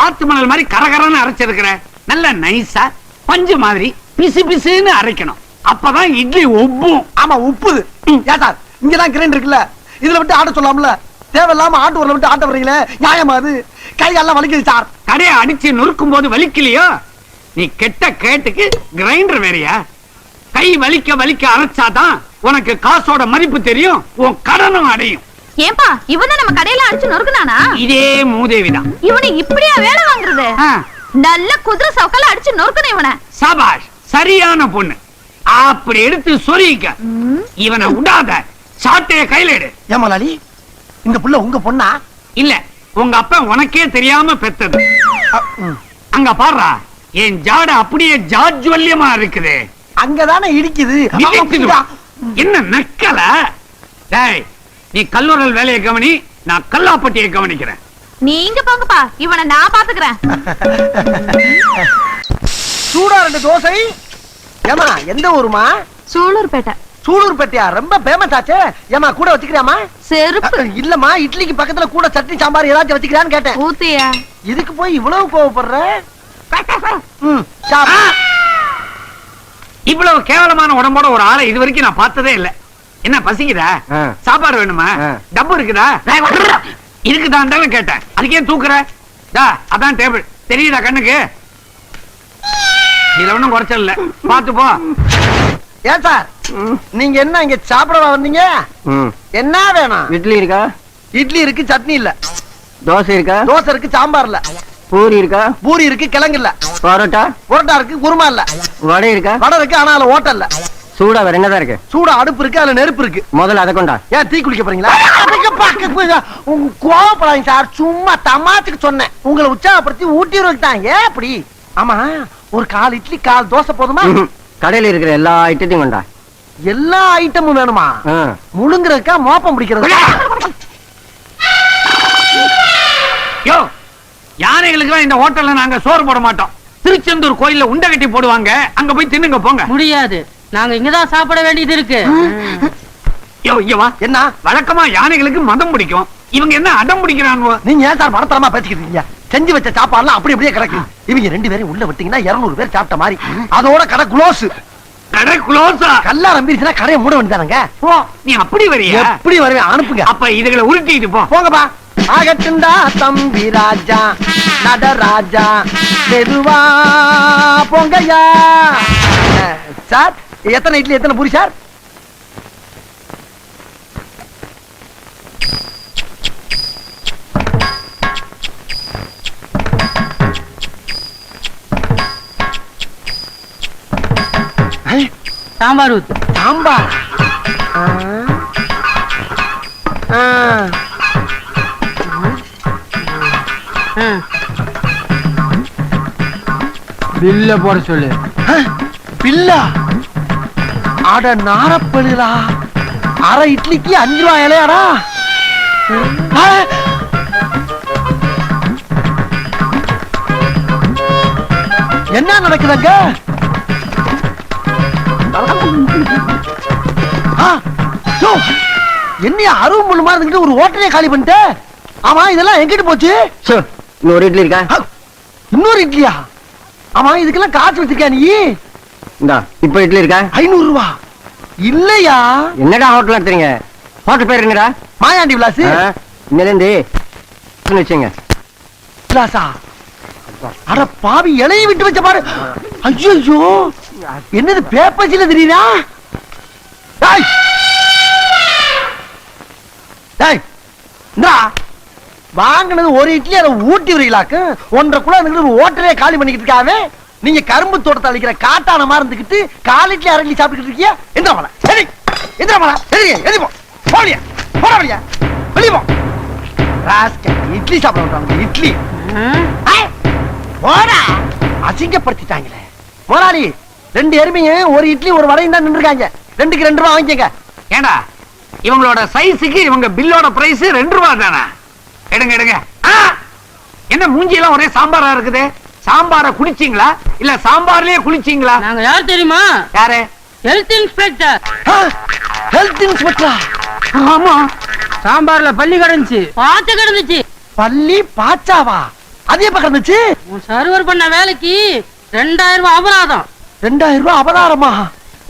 Speaker 2: ஆத்து மணல் மாதிரி கரகரன்னு அரைச்சிருக்கிற. நல்ல நைஸா பஞ்சு மாதிரி பிசு பிசுன்னு அரைக்கணும். அப்பதான் இட்லி உப்பும்.
Speaker 1: ஆமா உப்புது. ஏன் சார் இங்கதான் கிரைண்டர் இருக்குல்ல, இதுல விட்டு ஆட்ட சொல்லாமல? தேவையில்லாம ஆட்டு ஊர்ல விட்டு ஆட்ட வர்றீங்களே, நியாயமா அது? கை எல்லாம் வலிக்குது சார்.
Speaker 2: கடையை அடிச்சு நொறுக்கும் போது வலிக்கலையோ?
Speaker 7: நீ கெட்ட கேட்டுக்கு கிரைண்டர் வேறயா? கை வலிக்க வலிக்க அரைச்சாதான் உனக்கு காசோட மதிப்பு தெரியும், உன் கடனும் அடையும்.
Speaker 6: ஏன்பா இவன் நம்ம கடையில அடிச்சு நொறுக்குனானா?
Speaker 7: இதே மூதேவிதான்.
Speaker 6: இவனை இப்படியா வேலை வாங்குறது? நல்ல குதிரை சவுக்கல அடிச்சு நொறுக்கணும் இவனை.
Speaker 7: சபாஷ், சரியான பொண்ணு. அப்படி எடுத்து சொரிக்க. இவனை விடாத, சாட்டைய கையில எடு.
Speaker 1: ஏமாலாளி, இந்த புள்ள உங்க பொண்ணா?
Speaker 7: இல்ல, உங்க அப்பா உனக்கே தெரியாம பெத்தது. அங்க பாருடா, என் ஜாட அப்படியே ஜாஜ்வல்யமா இருக்குது.
Speaker 1: அங்கதானே இடிக்குது.
Speaker 7: என்ன நக்கல? டேய், நீ கல்லூரல் வேலையை கவனி, நான் கல்லாப்பட்டியை கவனிக்கிறேன்.
Speaker 6: நீங்க போங்கப்பா, இவனை நான் பாத்துக்கிறேன்.
Speaker 1: சூடா 2 தோசை. ஏமா எந்த ஊருமா?
Speaker 6: சூலூர்பேட்டை.
Speaker 1: சூலூர்பேட்டையா? ரொம்ப ஃபேமஸ் ஆச்சே. ஏமா கூட வச்சுக்கிறியாமா?
Speaker 6: செருப்பு
Speaker 1: இல்லம்மா, இட்லிக்கு பக்கத்துல கூட சட்னி சாம்பார் ஏதாச்சும் வச்சுக்கிறான்னு கேட்டேன்.
Speaker 6: ஊத்தியா?
Speaker 1: இதுக்கு போய் இவ்வளவு கோவப்படுற?
Speaker 7: இவ்வளவு கேவலமான உடம்போட ஒரு ஆளை இது வரைக்கும் நான் பார்த்ததே இல்ல. என்ன பசிக்குதா? சாப்பாடு வேணுமா? டப்பு இருக்குதா? இருக்குதான் தானே கேட்டேன். அதுக்கே தூக்குற? அதான் டேபிள் தெரியுதா கண்ணுக்கு? இதுல ஒண்ணும் குறைச்சல் இல்ல, பாத்து போ.
Speaker 1: ஏன் சார், நீங்க என்ன இங்க சாப்பிடவா வந்தீங்க? என்ன வேணும்?
Speaker 5: இட்லி இருக்கா?
Speaker 1: இட்லி இருக்கு, சட்னி இல்ல.
Speaker 5: தோசை இருக்கா?
Speaker 1: தோசை இருக்கு, சாம்பார் இல்ல.
Speaker 5: பூரி இருக்கா?
Speaker 1: பூரி இருக்கு, கிழங்கு இல்ல.
Speaker 5: பரோட்டா?
Speaker 1: பரோட்டா இருக்கு, குருமா இல்ல.
Speaker 5: வடை இருக்கா?
Speaker 1: வடை இருக்கு, ஆனா அதுல ஓட்டல் இல்ல.
Speaker 5: சூடா வேற என்னதான் இருக்கு?
Speaker 1: சூடா அடுப்பு இருக்கு, அதுல நெருப்பு இருக்கு.
Speaker 5: முதல்ல அதை கொண்டா.
Speaker 1: ஏன் டீ குடிக்க போறீங்களா? கோவப்படாதீங்க சார், சும்மா தமாச்சுக்கு சொன்னேன். உங்களை உற்சாகப்படுத்தி ஊட்டி தான். ஏன் அப்படி? ஆமா, ஒரு 4 இட்லி 4 தோசை போதுமா?
Speaker 5: கடையில இருக்கிற எல்லா ஐட்டத்தையும் கொண்டா.
Speaker 1: எல்லா ஐட்டமும் வேணுமா? முழுங்குறதுக்கா மோப்பம் பிடிக்கிறது?
Speaker 7: யோ, யானைகளுக்கு இந்த ஹோட்டல்ல நாங்க சோறு போட மாட்டோம். திருச்செந்தூர் கோயில்ல உண்டை கட்டி போடுவாங்க, அங்க போய் தின்னுங்க போங்க.
Speaker 3: முடியாது, நாங்க இங்கதான் சாப்பிட வேண்டியது இருக்கு.
Speaker 7: யோ, இங்க வா.
Speaker 1: என்ன?
Speaker 7: வழக்கமா யானைகளுக்கு மதம் பிடிக்கும், இவங்க என்ன அடம் பிடிக்கிறானுவோ?
Speaker 1: நீங்க ஏன் சார் மடத்தரமா பேசிக்கிட்டீங்க? செஞ்சு வச்ச சாப்பாடுலாம் அப்படி அப்படியே கிடக்கு. இவங்க 2 பேரும் உள்ள விட்டீங்கன்னா 200 பேர் சாப்பிட்ட மாதிரி. அதோட கடை க்ளோஸ்.
Speaker 7: கடை க்ளோஸா?
Speaker 1: கல்லா நம்பிருச்சுன்னா கடையை மூட வேண்டியதானங்க.
Speaker 7: நீ அப்படி வரியா?
Speaker 1: எப்படி வருவேன்? அனுப்புங்க.
Speaker 7: அப்ப இதுகளை உருட்டிட்டு போ.
Speaker 1: போங்கப்பா. ஆகட்டுண்டா தம்பி ராஜா, நடராஜா, மெதுவா போங்கய்யா. சார், எத்தனை இட்லி எத்தனை பூரி சார்?
Speaker 3: சாம்பார் ஊத்து.
Speaker 1: சாம்பார்?
Speaker 3: பில்ல போட சொல்லு.
Speaker 1: பில்லா? அட நாரப்பழுதா, அரை இட்லிக்கு 5 ரூபாய் இலையாடா? என்ன நடக்குதுங்க? என்ன அருவம் முள்ளுமா இருந்துட்டு ஒரு ஹோட்டலே காலி பண்ணிட்டு? ஆமா, இதெல்லாம் எங்கிட்டு போச்சு?
Speaker 5: இன்னொரு இட்லி இருக்கா?
Speaker 1: இன்னொரு இட்லியா? ஆமா, இதுக்கெல்லாம் காசு வச்சிருக்கியா நீ?
Speaker 5: இந்தா, இப்ப இட்லி இருக்கா?
Speaker 1: 500 ரூபா இல்லையா?
Speaker 5: என்னடா ஹோட்டல் நடத்துறீங்க? ஹோட்டல் பேர் என்னடா?
Speaker 1: மாயாண்டி விலாஸ்.
Speaker 5: இன்னிலிருந்து வச்சுங்க.
Speaker 1: விலாசா? அட பாவி, இலையை விட்டு வச்ச பாரு. ஐயோ, என்னது பேப்பர்ஸ்ல தெரியுதா? டேய் டேய், இந்தா வாங்கினது ஒரு இட்லி, அதை ஊட்டி வரீங்களாக்கு 1.5 கிலோ ஒரு ஹோட்டலே காலி பண்ணிக்கிட்டு இருக்காவே. நீங்க கரும்பு தோட்டத்தை அழிக்கிற காட்டான மாதிரி இருந்துகிட்டு 4 இட்லி 1/2 இட்லி சாப்பிட்டுக்கிட்டு இருக்கியா? எந்திர மலை, சரி எந்திர மலை, சரி எதி போ, போலியா போட வழியா, வெளியே போ. இட்லி சாப்பிட விட்டாங்க, இட்லி போடா. அசிங்கப்படுத்திட்டாங்களே முதலாளி. 2 எருமையும் ஒரு இட்லி ஒரு வடையும் தான் நின்றுருக்காங்க. 2க்கு 2 ரூபா வாங்கிக்கங்க.
Speaker 7: ஏண்டா, இவங்களோட சைஸுக்கு இவங்க பில்லோட பிரைஸ் 2 ரூபா தானே? எடுங்க எடுங்க. என்ன மூஞ்சியெல்லாம் ஒரே சாம்பாரா இருக்குது? சாம்பார குடிச்சீங்களா இல்ல சாம்பார்லயே குளிச்சீங்களா?
Speaker 3: நாங்க யார் தெரியுமா?
Speaker 7: யாரு?
Speaker 3: Health inspector.
Speaker 1: ஹெல்த் இன்ஸ்பெக்டரா?
Speaker 7: ஆமா.
Speaker 3: சாம்பார்ல பள்ளி கிடந்துச்சு, பாத்து கிடந்துச்சு.
Speaker 1: பள்ளி பாச்சாவா? அது எப்ப கிடந்துச்சு?
Speaker 3: உன் சர்வர் பண்ண வேலைக்கு 2000 ரூபாய் அபராதம்.
Speaker 1: 2000 ரூபாய் அபராதமா?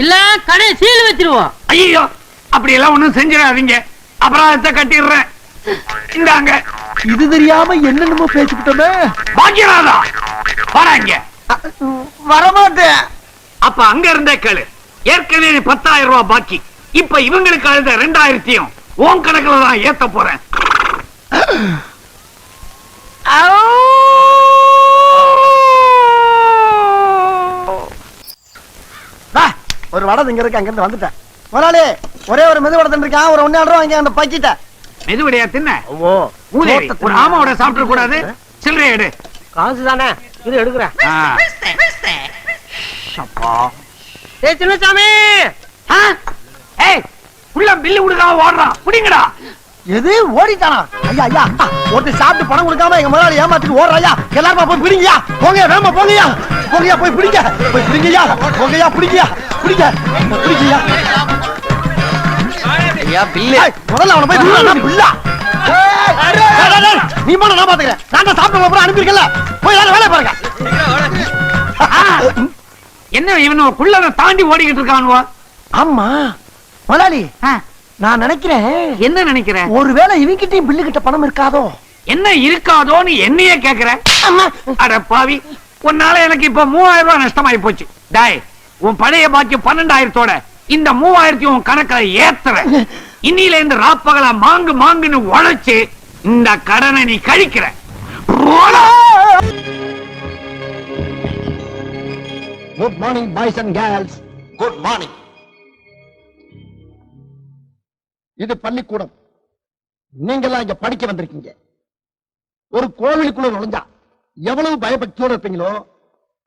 Speaker 3: இல்ல கடையை சீல் வச்சிருவோம்.
Speaker 7: ஐயோ, அப்படி எல்லாம் ஒண்ணும் செஞ்சிடாதீங்க, அபராதத்தை கட்டிடுறேன். இந்தாங்க.
Speaker 1: இது தெரியாம என்னென்னமோ பேசிக்கிட்டோமே.
Speaker 7: பாக்கியராதா, வாடா இங்க.
Speaker 3: வரமாட்டேன்.
Speaker 7: அப்ப அங்க இருந்தே கேளு. ஏற்கனவே 10,000 ரூபாய் பாக்கி. இப்ப இவங்களுக்கு அழுத 2,000 உன் கணக்குல தான் ஏத்த போறேன்.
Speaker 1: ஒரு வடை இங்க இருக்கு, அங்க இருந்து வந்துட்டேன். முதலாளி ஒரே ஒரு மெது வடை இருக்கான், ஒரு 1,000 ரூபாய் வாங்கி அந்த பக்கிட்ட.
Speaker 7: மெதுவடையா தின்ன?
Speaker 5: ஓ
Speaker 7: மூதேவி, ஒரு ஆமாவோட சாப்பிட கூடாது. சில்லறை எடு.
Speaker 5: காசு தானே இது எடுக்கிறேன். சின்னசாமி
Speaker 7: உள்ள பில்லு கொடுக்காம ஓடுறான். புடிங்கடா.
Speaker 1: எது ஓடிட்டானா? ஐயா ஐயா, ஒருத்தர் சாப்பிட்டு பணம் கொடுக்காம எங்க முதலாளி ஏமாத்திட்டு ஓடுறாயா. எல்லாரும் போய் பிடிங்கயா, போங்க வேமா போங்கயா, போங்கயா போய் பிடிங்க, போய் பிடிங்கயா, போங்கயா பிடிங்கயா, பிடிங்க பிடிங்கயா.
Speaker 3: ஐயா பில்லு.
Speaker 1: முதல்ல அவனை போய் பிடிடா, பிள்ளா. நீ போன நான் பாத்துக்கிறேன். நான் தான் சாப்பிட்டு அப்புறம் அனுப்பியிருக்கல. போய் எல்லாரும் வேலையை பாருங்க.
Speaker 7: என்ன இவன் குள்ளத தாண்டி ஓடிக்கிட்டு இருக்கானுவா?
Speaker 1: ஆமா முதலாளி, நான் நினைக்கிறேன்.
Speaker 7: என்ன நினைக்கிற?
Speaker 1: ஒருவேளை இவங்கிட்டையும் பில்லு கிட்ட பணம் இருக்காதோ?
Speaker 7: என்ன இருக்காதோன்னு என்னையே கேக்குற? அட பாவி, உன்னால எனக்கு இப்ப 3,000 ரூபாய் நஷ்டமாயி போச்சு. டாய், உன் பழைய பாக்கி 12,000 இந்த 3,000 உன் கணக்குல ஏத்துற. இன்னில இருந்து ராப்பகல மாங்கு மாங்குன்னு உழைச்சு இந்த கடனை நீ கழிக்கிற.
Speaker 1: Good morning boys and girls. Good morning. இது பள்ளிக்கூடம். நீங்கெல்லாம் இங்க படிக்க வந்திருக்கீங்க. ஒரு கோவிலுக்குள்ள நுழைஞ்சா எவ்வளவு பயபக்தியோட இருப்பீங்களோ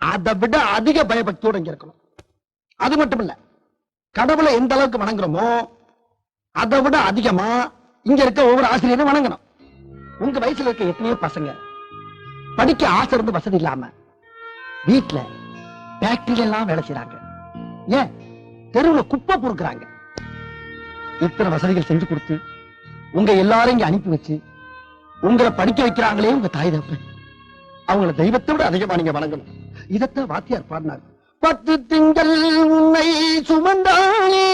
Speaker 1: அதை விட அதிக பயபக்தியோட இங்க இருக்கணும். அது மட்டும் இல்ல, கடவுளை எந்த அளவுக்கு வணங்குறோமோ அதை விட அதிகமா இங்க இருக்க ஒவ்வொரு ஆசிரியரும் வணங்கணும். உங்க வயசுல இருக்க எத்தனையோ பசங்க படிக்க ஆசை இருந்து வசதி இல்லாம வீட்டுல ஃபேக்டரியில எல்லாம் வேலை செய்யறாங்க. ஏன் தெருவுல குப்பை பொறுக்கிறாங்க. இத்தனை வசதிகள் செஞ்சு கொடுத்து உங்க எல்லாரும் இங்க அனுப்பி வச்சு உங்களை படிக்க வைக்கிறாங்களே உங்க தாய் தப்பு. அவங்கள தெய்வத்தை விட அதிகமா நீங்க வணங்கணும். இதத்தான் வாத்தியார் பாடினார். 10 திங்கள் உன்னை சுமந்தானே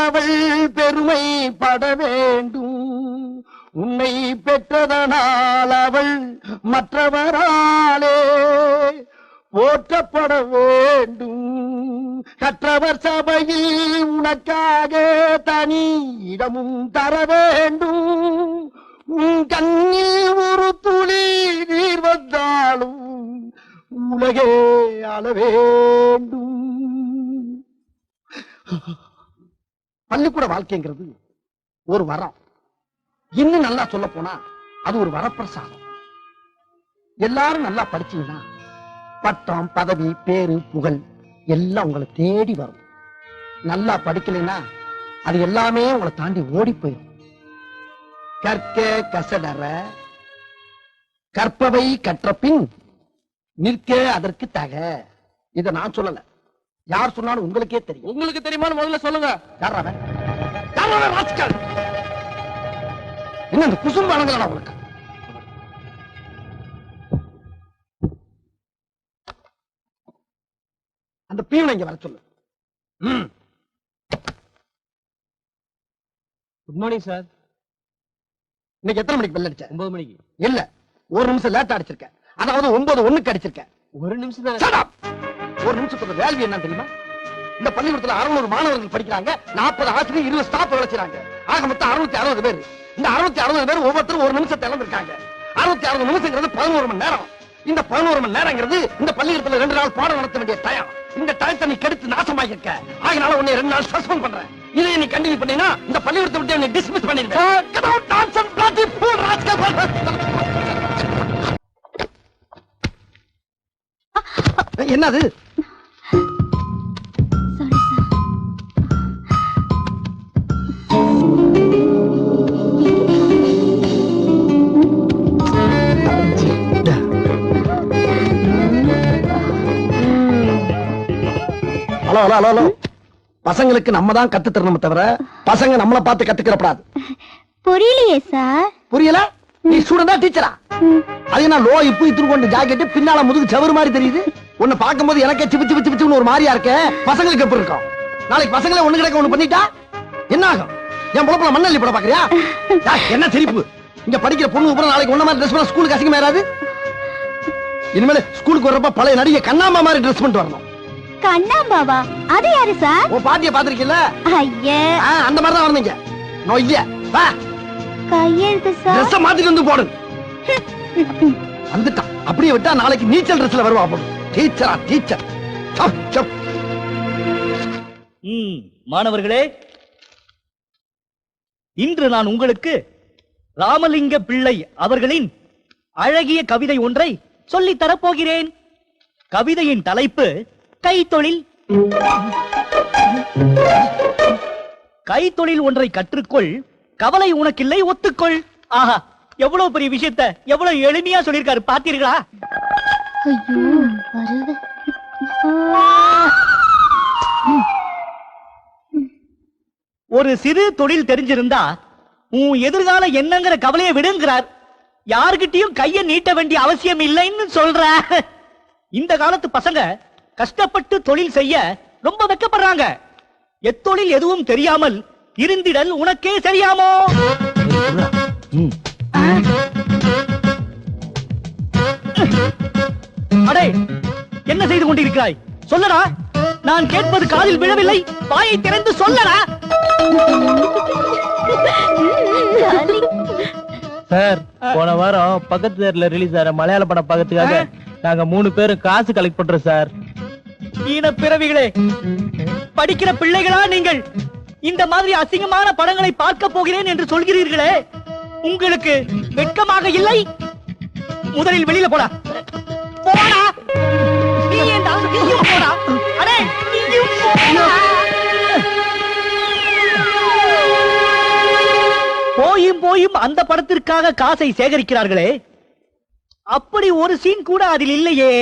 Speaker 1: அவள் பெருமை பட வேண்டும். உன்னை பெற்றதனால் அவள் மற்றவராலே போற்றப்பட வேண்டும். கற்றவர் சபையில் உனக்காக தனி இடமும் தர வேண்டும். உன் கண்ணில் ஒரு துளி நீர் வந்தாலும் உலகே ஆள வேண்டும். பள்ளிக்கூட வாழ்க்கைங்கிறது ஒரு வரம். இன்னும் நல்லா சொல்ல போனா அது ஒரு வரப்பிரசாதம். எல்லாரும் நல்லா படிச்சீங்கன்னா பட்டம் பதவி பேரு புகழ் எல்லாம் உங்களை தேடி வரும். நல்லா படிக்கலைன்னா அது எல்லாமே உங்களை தாண்டி ஓடி போயிடும். கற்க கசடற கற்பவை கற்ற பின் நிற்க அதற்கு தக. இத நான் சொல்லல, யார் சொன்னாலும் உங்களுக்கே தெரியும்.
Speaker 4: உங்களுக்கு தெரியுமான்னு முதல்ல சொல்லுங்க.
Speaker 1: என்ன அந்த குசும்பு வழங்கலாம் உங்களுக்கு? அந்த பீவனை இங்க வர சொல்லு.
Speaker 4: Good morning sir.
Speaker 1: இன்னைக்கு எத்தனை மணிக்கு பெல் அடிச்ச?
Speaker 4: 9 மணிக்கு.
Speaker 1: இல்ல, ஒரு நிமிஷம் லேட்டா அடிச்சிருக்க. அதாவது 9:01 அடிச்சிருக்க.
Speaker 4: ஒரு நிமிஷம் தான்.
Speaker 1: Shut up! ஒரு நிமிஷத்தோட வேல்யூ என்ன தெரியுமா? இந்த பள்ளிக்கூடத்துல 600 மாணவர்கள் படிக்கிறாங்க, 40 ஆசிரியர், 20 ஸ்டாஃப் வேலை செய்றாங்க. ஆக மொத்தம் 660 பேர். இந்த 660 பேர் ஒவ்வொருத்தரும் ஒரு நிமிஷத்தை இழந்திருக்காங்க. 660 நிமிஷங்கிறது 11 மணி நேரம். இந்த 11 மணி நேரங்கிறது இந்த பள்ளிக்கூடத்துல 2 நாள் பாடம் நடத்த வேண்டிய டைம். இந்த டயத்தை நீ கெடுத்து நாசமாகி இருக்க. ஆகினால உன்னை 2 நாள் சஸ்பெண்ட் பண்றேன். இதை நீ கண்டினியூ பண்ணீனா இந்த பள்ளிக்கூடத்தை விட்டு நீ டிஸ்மிஸ் பண்ணிடுவேன். Get out, nonsense, bloody fool, rascal! என்னது?
Speaker 6: Sorry sir.
Speaker 1: Hello hello hello hello, பசங்களுக்கு நம்ம தான் கத்து தரணும் தவிர பசங்க நம்மளை பார்த்து கத்துக்கிறப்படாது.
Speaker 6: புரியலையே சார்.
Speaker 1: புரியல? நீ ஸ்டூடெண்டா டீச்சரா? அது என்ன லோ இப்பு இத்துரு கொண்டு ஜாக்கெட் பின்னால முதுகு செவரு மாதிரி தெரியுது. உன்னை பார்க்கும்போது எனக்கே சிபிச்சு பிச்சு பிச்சுன்னு ஒரு மாதிரியா இருக்க. பசங்களுக்கு எப்படி இருக்கும்? நாளைக்கு பசங்களே ஒண்ணு கிடக்க ஒண்ணு பண்ணிட்டா என்ன ஆகும்? என் பொழப்புல மண்ணள்ளி பட பாக்குறியா? என்ன சிரிப்பு? இங்க படிக்கிற பொண்ணு அப்புறம் நாளைக்கு ஒண்ணு மாதிரி ட்ரெஸ் பண்ண ஸ்கூலுக்கு அசிங்கமா ஏறாது? இனிமேல் ஸ்கூலுக்கு வர்றப்ப பழைய நடிகை கண்ணாம்பா மாதிரி ட்ரெஸ் பண்ணிட்டு வரணும்.
Speaker 6: கண்ணாம்பாவா? அது யாரு சார்?
Speaker 1: உன் பாட்டிய பாத்திருக்கீல்ல?
Speaker 6: ஐயே,
Speaker 1: அந்த மாதிரி தான் வந்தீங்க. நொய்ய வா,
Speaker 6: கையெழுத்து சார்.
Speaker 1: ட்ரெஸ் மாத்திட்டு வந்து போடு. வந்துட்டான். அப்படியே விட்டா நாளைக்கு நீச்சல் ட்ரெஸ்ல வருவா போடு. டீச்சரா டீச்சர். Sub sub.
Speaker 8: மாணவர்களே, இன்று நான் உங்களுக்கு ராமலிங்க பிள்ளை அவர்களின் அழகிய கவிதை ஒன்றை சொல்லித் தரப்போகிறேன். கவிதையின் தலைப்பு கைத்தொழில். கைத்தொழில் ஒன்றை கற்றுக்கொள், கவலை உனக்கில்லை, ஒத்துக்கொள். ஆஹா, எவ்வளவு பெரிய விஷயத்தை எவ்வளவு எளிமையா சொல்லியிருக்காரு பார்த்தீர்களா? ஒரு சிறு தொழில் தெரிஞ்சிருந்தா உன் எதிர்கால என்னங்கிற கவலையை விடுங்கிறார். யாருகிட்டயும் கைய நீட்ட வேண்டிய அவசியம் இல்லைன்னு சொல்ற. இந்த காலத்து பசங்க கஷ்டப்பட்டு தொழில் செய்ய ரொம்ப வெட்கப்படுறாங்க. எத்தொழில் எதுவும் தெரியாமல் இருந்திடல் உனக்கே சரியாமோ? அடே, என்ன செய்து கொண்டிருக்கிறாய்? சொல்லடா. நான் கேட்பது காதில் விழவில்லை. வாயை திறந்து சொல்லடா.
Speaker 4: சார், போன வாரம் பக்கத்து தேர்ல ரிலீஸ் ஆற மலையாள படம் பார்க்கறதுக்காக நாங்க 3 பேரும் காசு கலெக்ட் பண்றோம் சார்.
Speaker 8: ஈன பிறவிகளே, படிக்கிற பிள்ளைகளா நீங்கள் இந்த மாதிரி அசிங்கமான படங்களை பார்க்க போகிறேன் என்று சொல்கிறீர்களே, உங்களுக்கு வெட்கமாக இல்லை? முதலில் வெளியில போடா. போடா. நீ ஏன்டா? நீயும் போடா. அடே, நீயும் போடா. போயும் போயும் அந்த படத்திற்காக காசை சேகரிக்கிறார்களே, அப்படி ஒரு சீன் கூட அதில் இல்லையே.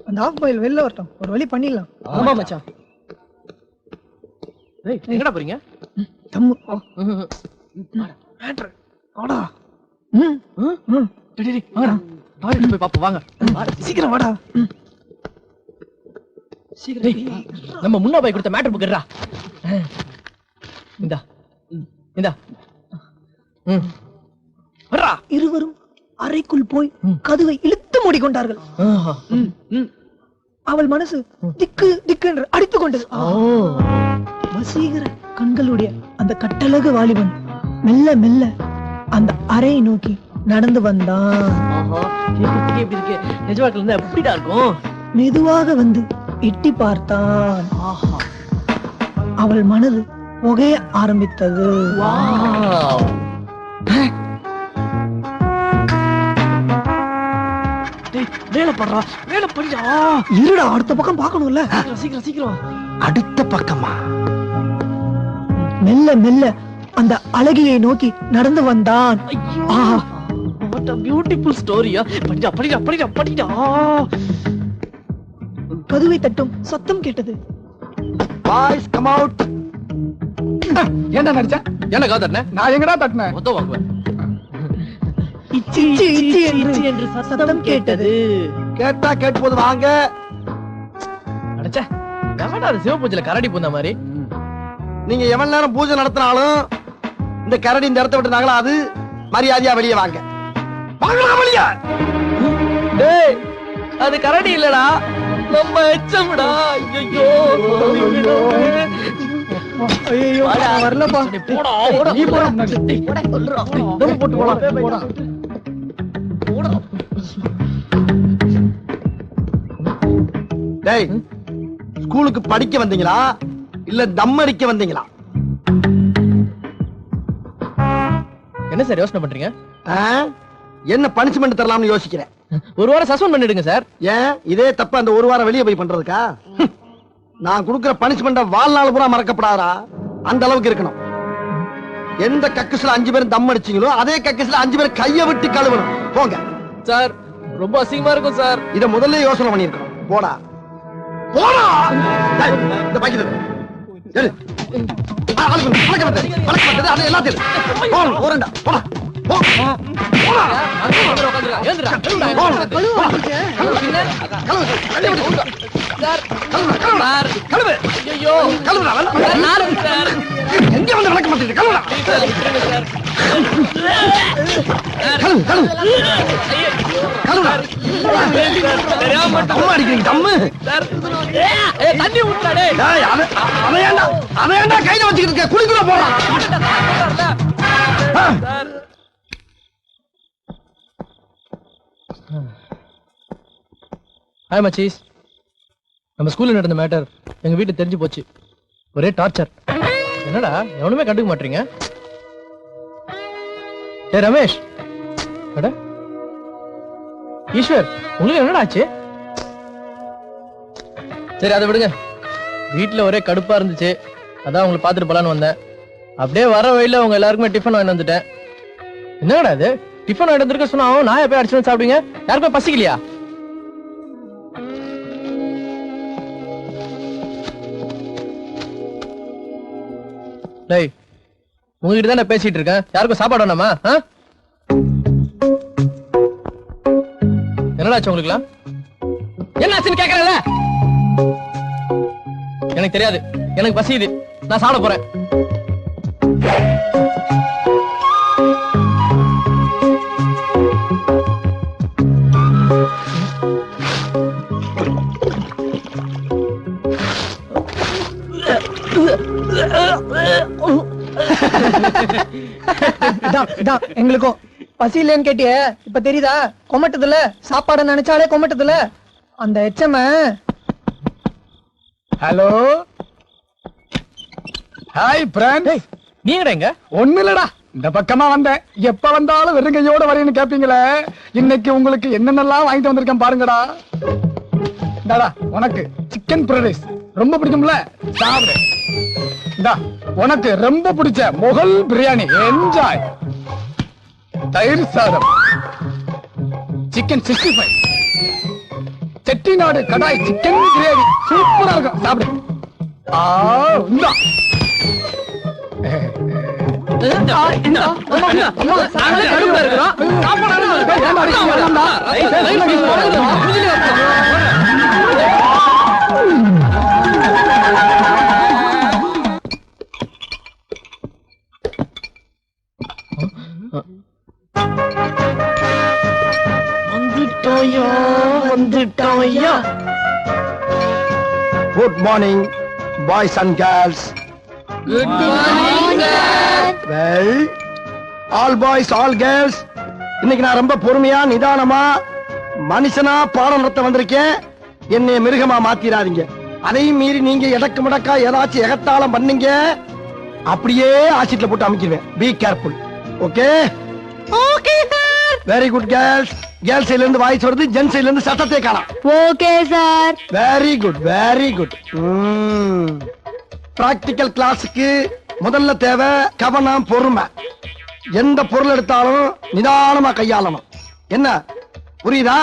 Speaker 2: அந்த ஆஃப் பாயில் வெளில வரட்டும், ஒரு வழி பண்ணிடலாம்.
Speaker 4: ஆமா மச்சான். ஏய், எங்கடா போறீங்க?
Speaker 2: தம்மு
Speaker 4: மேட்டர். வாடா. டேய் டேய், வாங்கடா. டாய்லெட் போய் பாப்போம், வாங்க.
Speaker 2: சீக்கிரம் வாடா.
Speaker 4: சீக்கிரம். டேய், நம்ம முன்னா போய் கொடுத்த மேட்டர் புக் எடுடா. இந்தா. இந்தா. வரா.
Speaker 2: இருவரும் அறைக்குள் போய் கதவை இழுத்து மூடிக்கொண்டார்கள். அவள் மனசு திக்கு திக்கு என்று அடித்துக் கொண்டது. வசீகர கண்களுடைய அந்த கட்டழகு வாலிபன் மெல்ல மெல்ல அந்த அறையை நோக்கி நடந்து வந்தான்.
Speaker 4: கேக்குறதுக்கே இப்படி இருக்கு. நிஜ வாழ்க்கையில இருந்தா எப்படிடா இருக்கும்?
Speaker 2: மெதுவாக வந்து எட்டி பார்த்தான். அவள் மனது புகைய ஆரம்பித்தது.
Speaker 4: வாவ். டேய், வேலை பண்றா. வேலை பண்ணிடா.
Speaker 2: இருடா, அடுத்த பக்கம் பார்க்கணும்ல.
Speaker 4: சீக்கிரம் சீக்கிரம்.
Speaker 1: அடுத்த பக்கமா?
Speaker 2: மெல்ல மெல்ல அந்த அழகியை நோக்கி நடந்து வந்தான். ஆஹா,
Speaker 4: வாட் a beautiful story. படிடா படிடா படிடா படிடா.
Speaker 2: கதவை தட்டும் சத்தம் கேட்டது.
Speaker 1: Boys come out.
Speaker 3: ஏன்டா நடிச்ச?
Speaker 4: என்ன காதர்னே?
Speaker 3: நான் எங்கடா தட்டினேன்?
Speaker 4: மொத்தம் வாங்குவேன்.
Speaker 2: இச்சி இச்சி என்று சத்தம் கேட்டது.
Speaker 1: கேட்டா கேட்டு போது வாங்க.
Speaker 4: அடச்சே, எவன்டா அது சிவபூஜையில கரடி பூந்த மாதிரி?
Speaker 1: நீங்க எவ்வளவு நேரம் பூஜை நடத்தினாலும் இந்த கரடி இந்த இடத்த விட்டு நகலாது. மரியாதையா வெளியே வாங்க. வாங்கலாம் வெளியே.
Speaker 4: டேய், அது கரடி இல்லடா, நம்ம எச்சம்டா. ஐயோ
Speaker 2: ஐயோ, வரலப்பா.
Speaker 4: போடா போடா.
Speaker 3: நீ போடா.
Speaker 4: டேய், போடா சொல்றா. தம் போட்டு போடா. போடா.
Speaker 1: டேய், ஸ்கூலுக்கு படிக்க வந்தீங்களா இல்ல தம் அடிக்க வந்தீங்களா?
Speaker 4: என்ன சார் யோசனை பண்றீங்க?
Speaker 1: என்ன பனிஷ்மெண்ட் தரலாம்னு யோசிக்கிறேன்.
Speaker 4: ஒரு வாரம் சஸ்பெண்ட் பண்ணிடுங்க சார்.
Speaker 1: ஏன் இதே தப்ப அந்த ஒரு வாரம் வெளியே போய் பண்றதுக்கா? நான் கொடுக்கிற பனிஷ்மெண்ட வாழ்நாள் பூரா மறக்கப்படாதா? அந்த அளவுக்கு இருக்கணும். எந்த கக்கஸ்ல 5 பேரும் தம் அடிச்சீங்களோ அதே கக்கஸ்ல 5 பேர் கைய விட்டு கழுவணும். போங்க
Speaker 4: சார், ரொம்ப அசிங்கமா இருக்கும் சார்.
Speaker 1: இத முதல்ல யோசனை பண்ணிருக்கணும். போடா போடா. டேய், இந்த பாக்கெட் எடு. அது எல்லாத்தையும் போறேன்டா. போடா போ. போடா.
Speaker 4: உட்காந்துருக்கா. ஏந்திரா.
Speaker 1: கழுவு.
Speaker 4: ஐயோ
Speaker 1: கழுவுடா.
Speaker 4: சார்.
Speaker 1: இங்க வந்து விளக்க மாட்டேங்குது கழுவுடா கழுவு கழுவு கழுவுடா அம்மா அடிக்கிறீங்க தம்மு
Speaker 4: தண்ணி ஊத்துறாடே.
Speaker 1: டேய், அதை ஏன்டா கையில வச்சுக்கிட்டு இருக்க குளிக்குள்ள போறான்
Speaker 4: ஹாய் மச்சீஸ். நம்ம ஸ்கூல்ல நடந்த மேட்டர் எங்க வீட்டுல தெரிஞ்சு போச்சு. ஒரே டார்ச்சர். என்னடா எவனுமே கண்டுக்க மாட்டீங்க? ஏ ரமேஷ், அட ஈஸ்வர், உங்களுக்கு என்னடா ஆச்சு? சரி அதை விடுங்க. வீட்டுல ஒரே கடுப்பா இருந்துச்சு, அதான் உங்களை பார்த்துட்டு போலான்னு வந்தேன். அப்படியே வர வழியில உங்க எல்லாருக்குமே டிஃபன் வாங்கி வந்துட்டேன். என்னடா இது, டிஃபன் வாங்கி வந்துருக்க சொன்னா நான் எப்ப அடிச்சு சாப்பிடுங்க? யாருக்குமே பசிக்கலையா? டேய், உங்ககிட்ட தான் நான் பேசிட்டு இருக்கேன். யாருக்கும் சாப்பாடு வேணாமா? என்னடாச்சு உங்களுக்குலாம்? என்ன ஆச்சுன்னு கேக்குறேன்ல? எனக்கு தெரியாது, எனக்கு பசியுது, நான் சாப்பிட போறேன்.
Speaker 8: எங்களுக்கும் பசி இல்லைன்னு கேட்டியே, இப்ப தெரியுதா? கொமட்டதுல சாப்பாடு நினைச்சாலே கொமட்டதுல அந்த எச்சம.
Speaker 2: Hello, hi friend.
Speaker 4: நீங்கடா எங்க?
Speaker 2: ஒண்ணு இல்லடா, இந்த பக்கமா வந்தேன். எப்ப வந்தாலும் வெறுங்கையோட வரேன்னு கேப்பீங்களே, இன்னைக்கு உங்களுக்கு என்னென்னலாம் வாங்கிட்டு வந்திருக்கேன் பாருங்கடா. இந்தாடா உனக்கு சிக்கன் ஃப்ரைட் ரைஸ் ரொம்ப பிடிக்கும்ல, சாப்பிடு. இந்தா உனக்கு ரொம்ப பிடிச்ச முகல் பிரியாணி, என்ஜாய். தயிர் சாதம், chicken 65, Chettinad kadai chicken gravy சூப்பரா இருக்கும், சாப்பிடு. இந்தா
Speaker 1: வந்துட்டோயா. Good morning boys and girls.
Speaker 6: Good morning sir.
Speaker 1: Well, all boys all girls, இன்னைக்கு நான் ரொம்ப பொறுமையா நிதானமா மனுஷனா பாடம் நடத்த வந்திருக்கேன். என்னை மிருகமா மாத்திராதீங்க. அதையும் மீறி நீங்க எடக்கு முடக்கா ஏதாச்சும் எகத்தாளம் பண்ணீங்க, அப்படியே ஆசிட்ல போட்டு அமைக்கிடுவேன். Be careful. Okay?
Speaker 6: Okay sir.
Speaker 1: Very good girls. Girls சைடுல இருந்து வாய்ஸ் வருது, ஜென்ஸ் சைடுல இருந்து சத்தத்தை காணோம்.
Speaker 6: Okay sir.
Speaker 1: Very good very good. Practical கிளாஸுக்கு முதல்ல தேவை கவனம், பொறுமை. எந்த பொருள் எடுத்தாலும் நிதானமா கையாளணும். என்ன புரியுதா?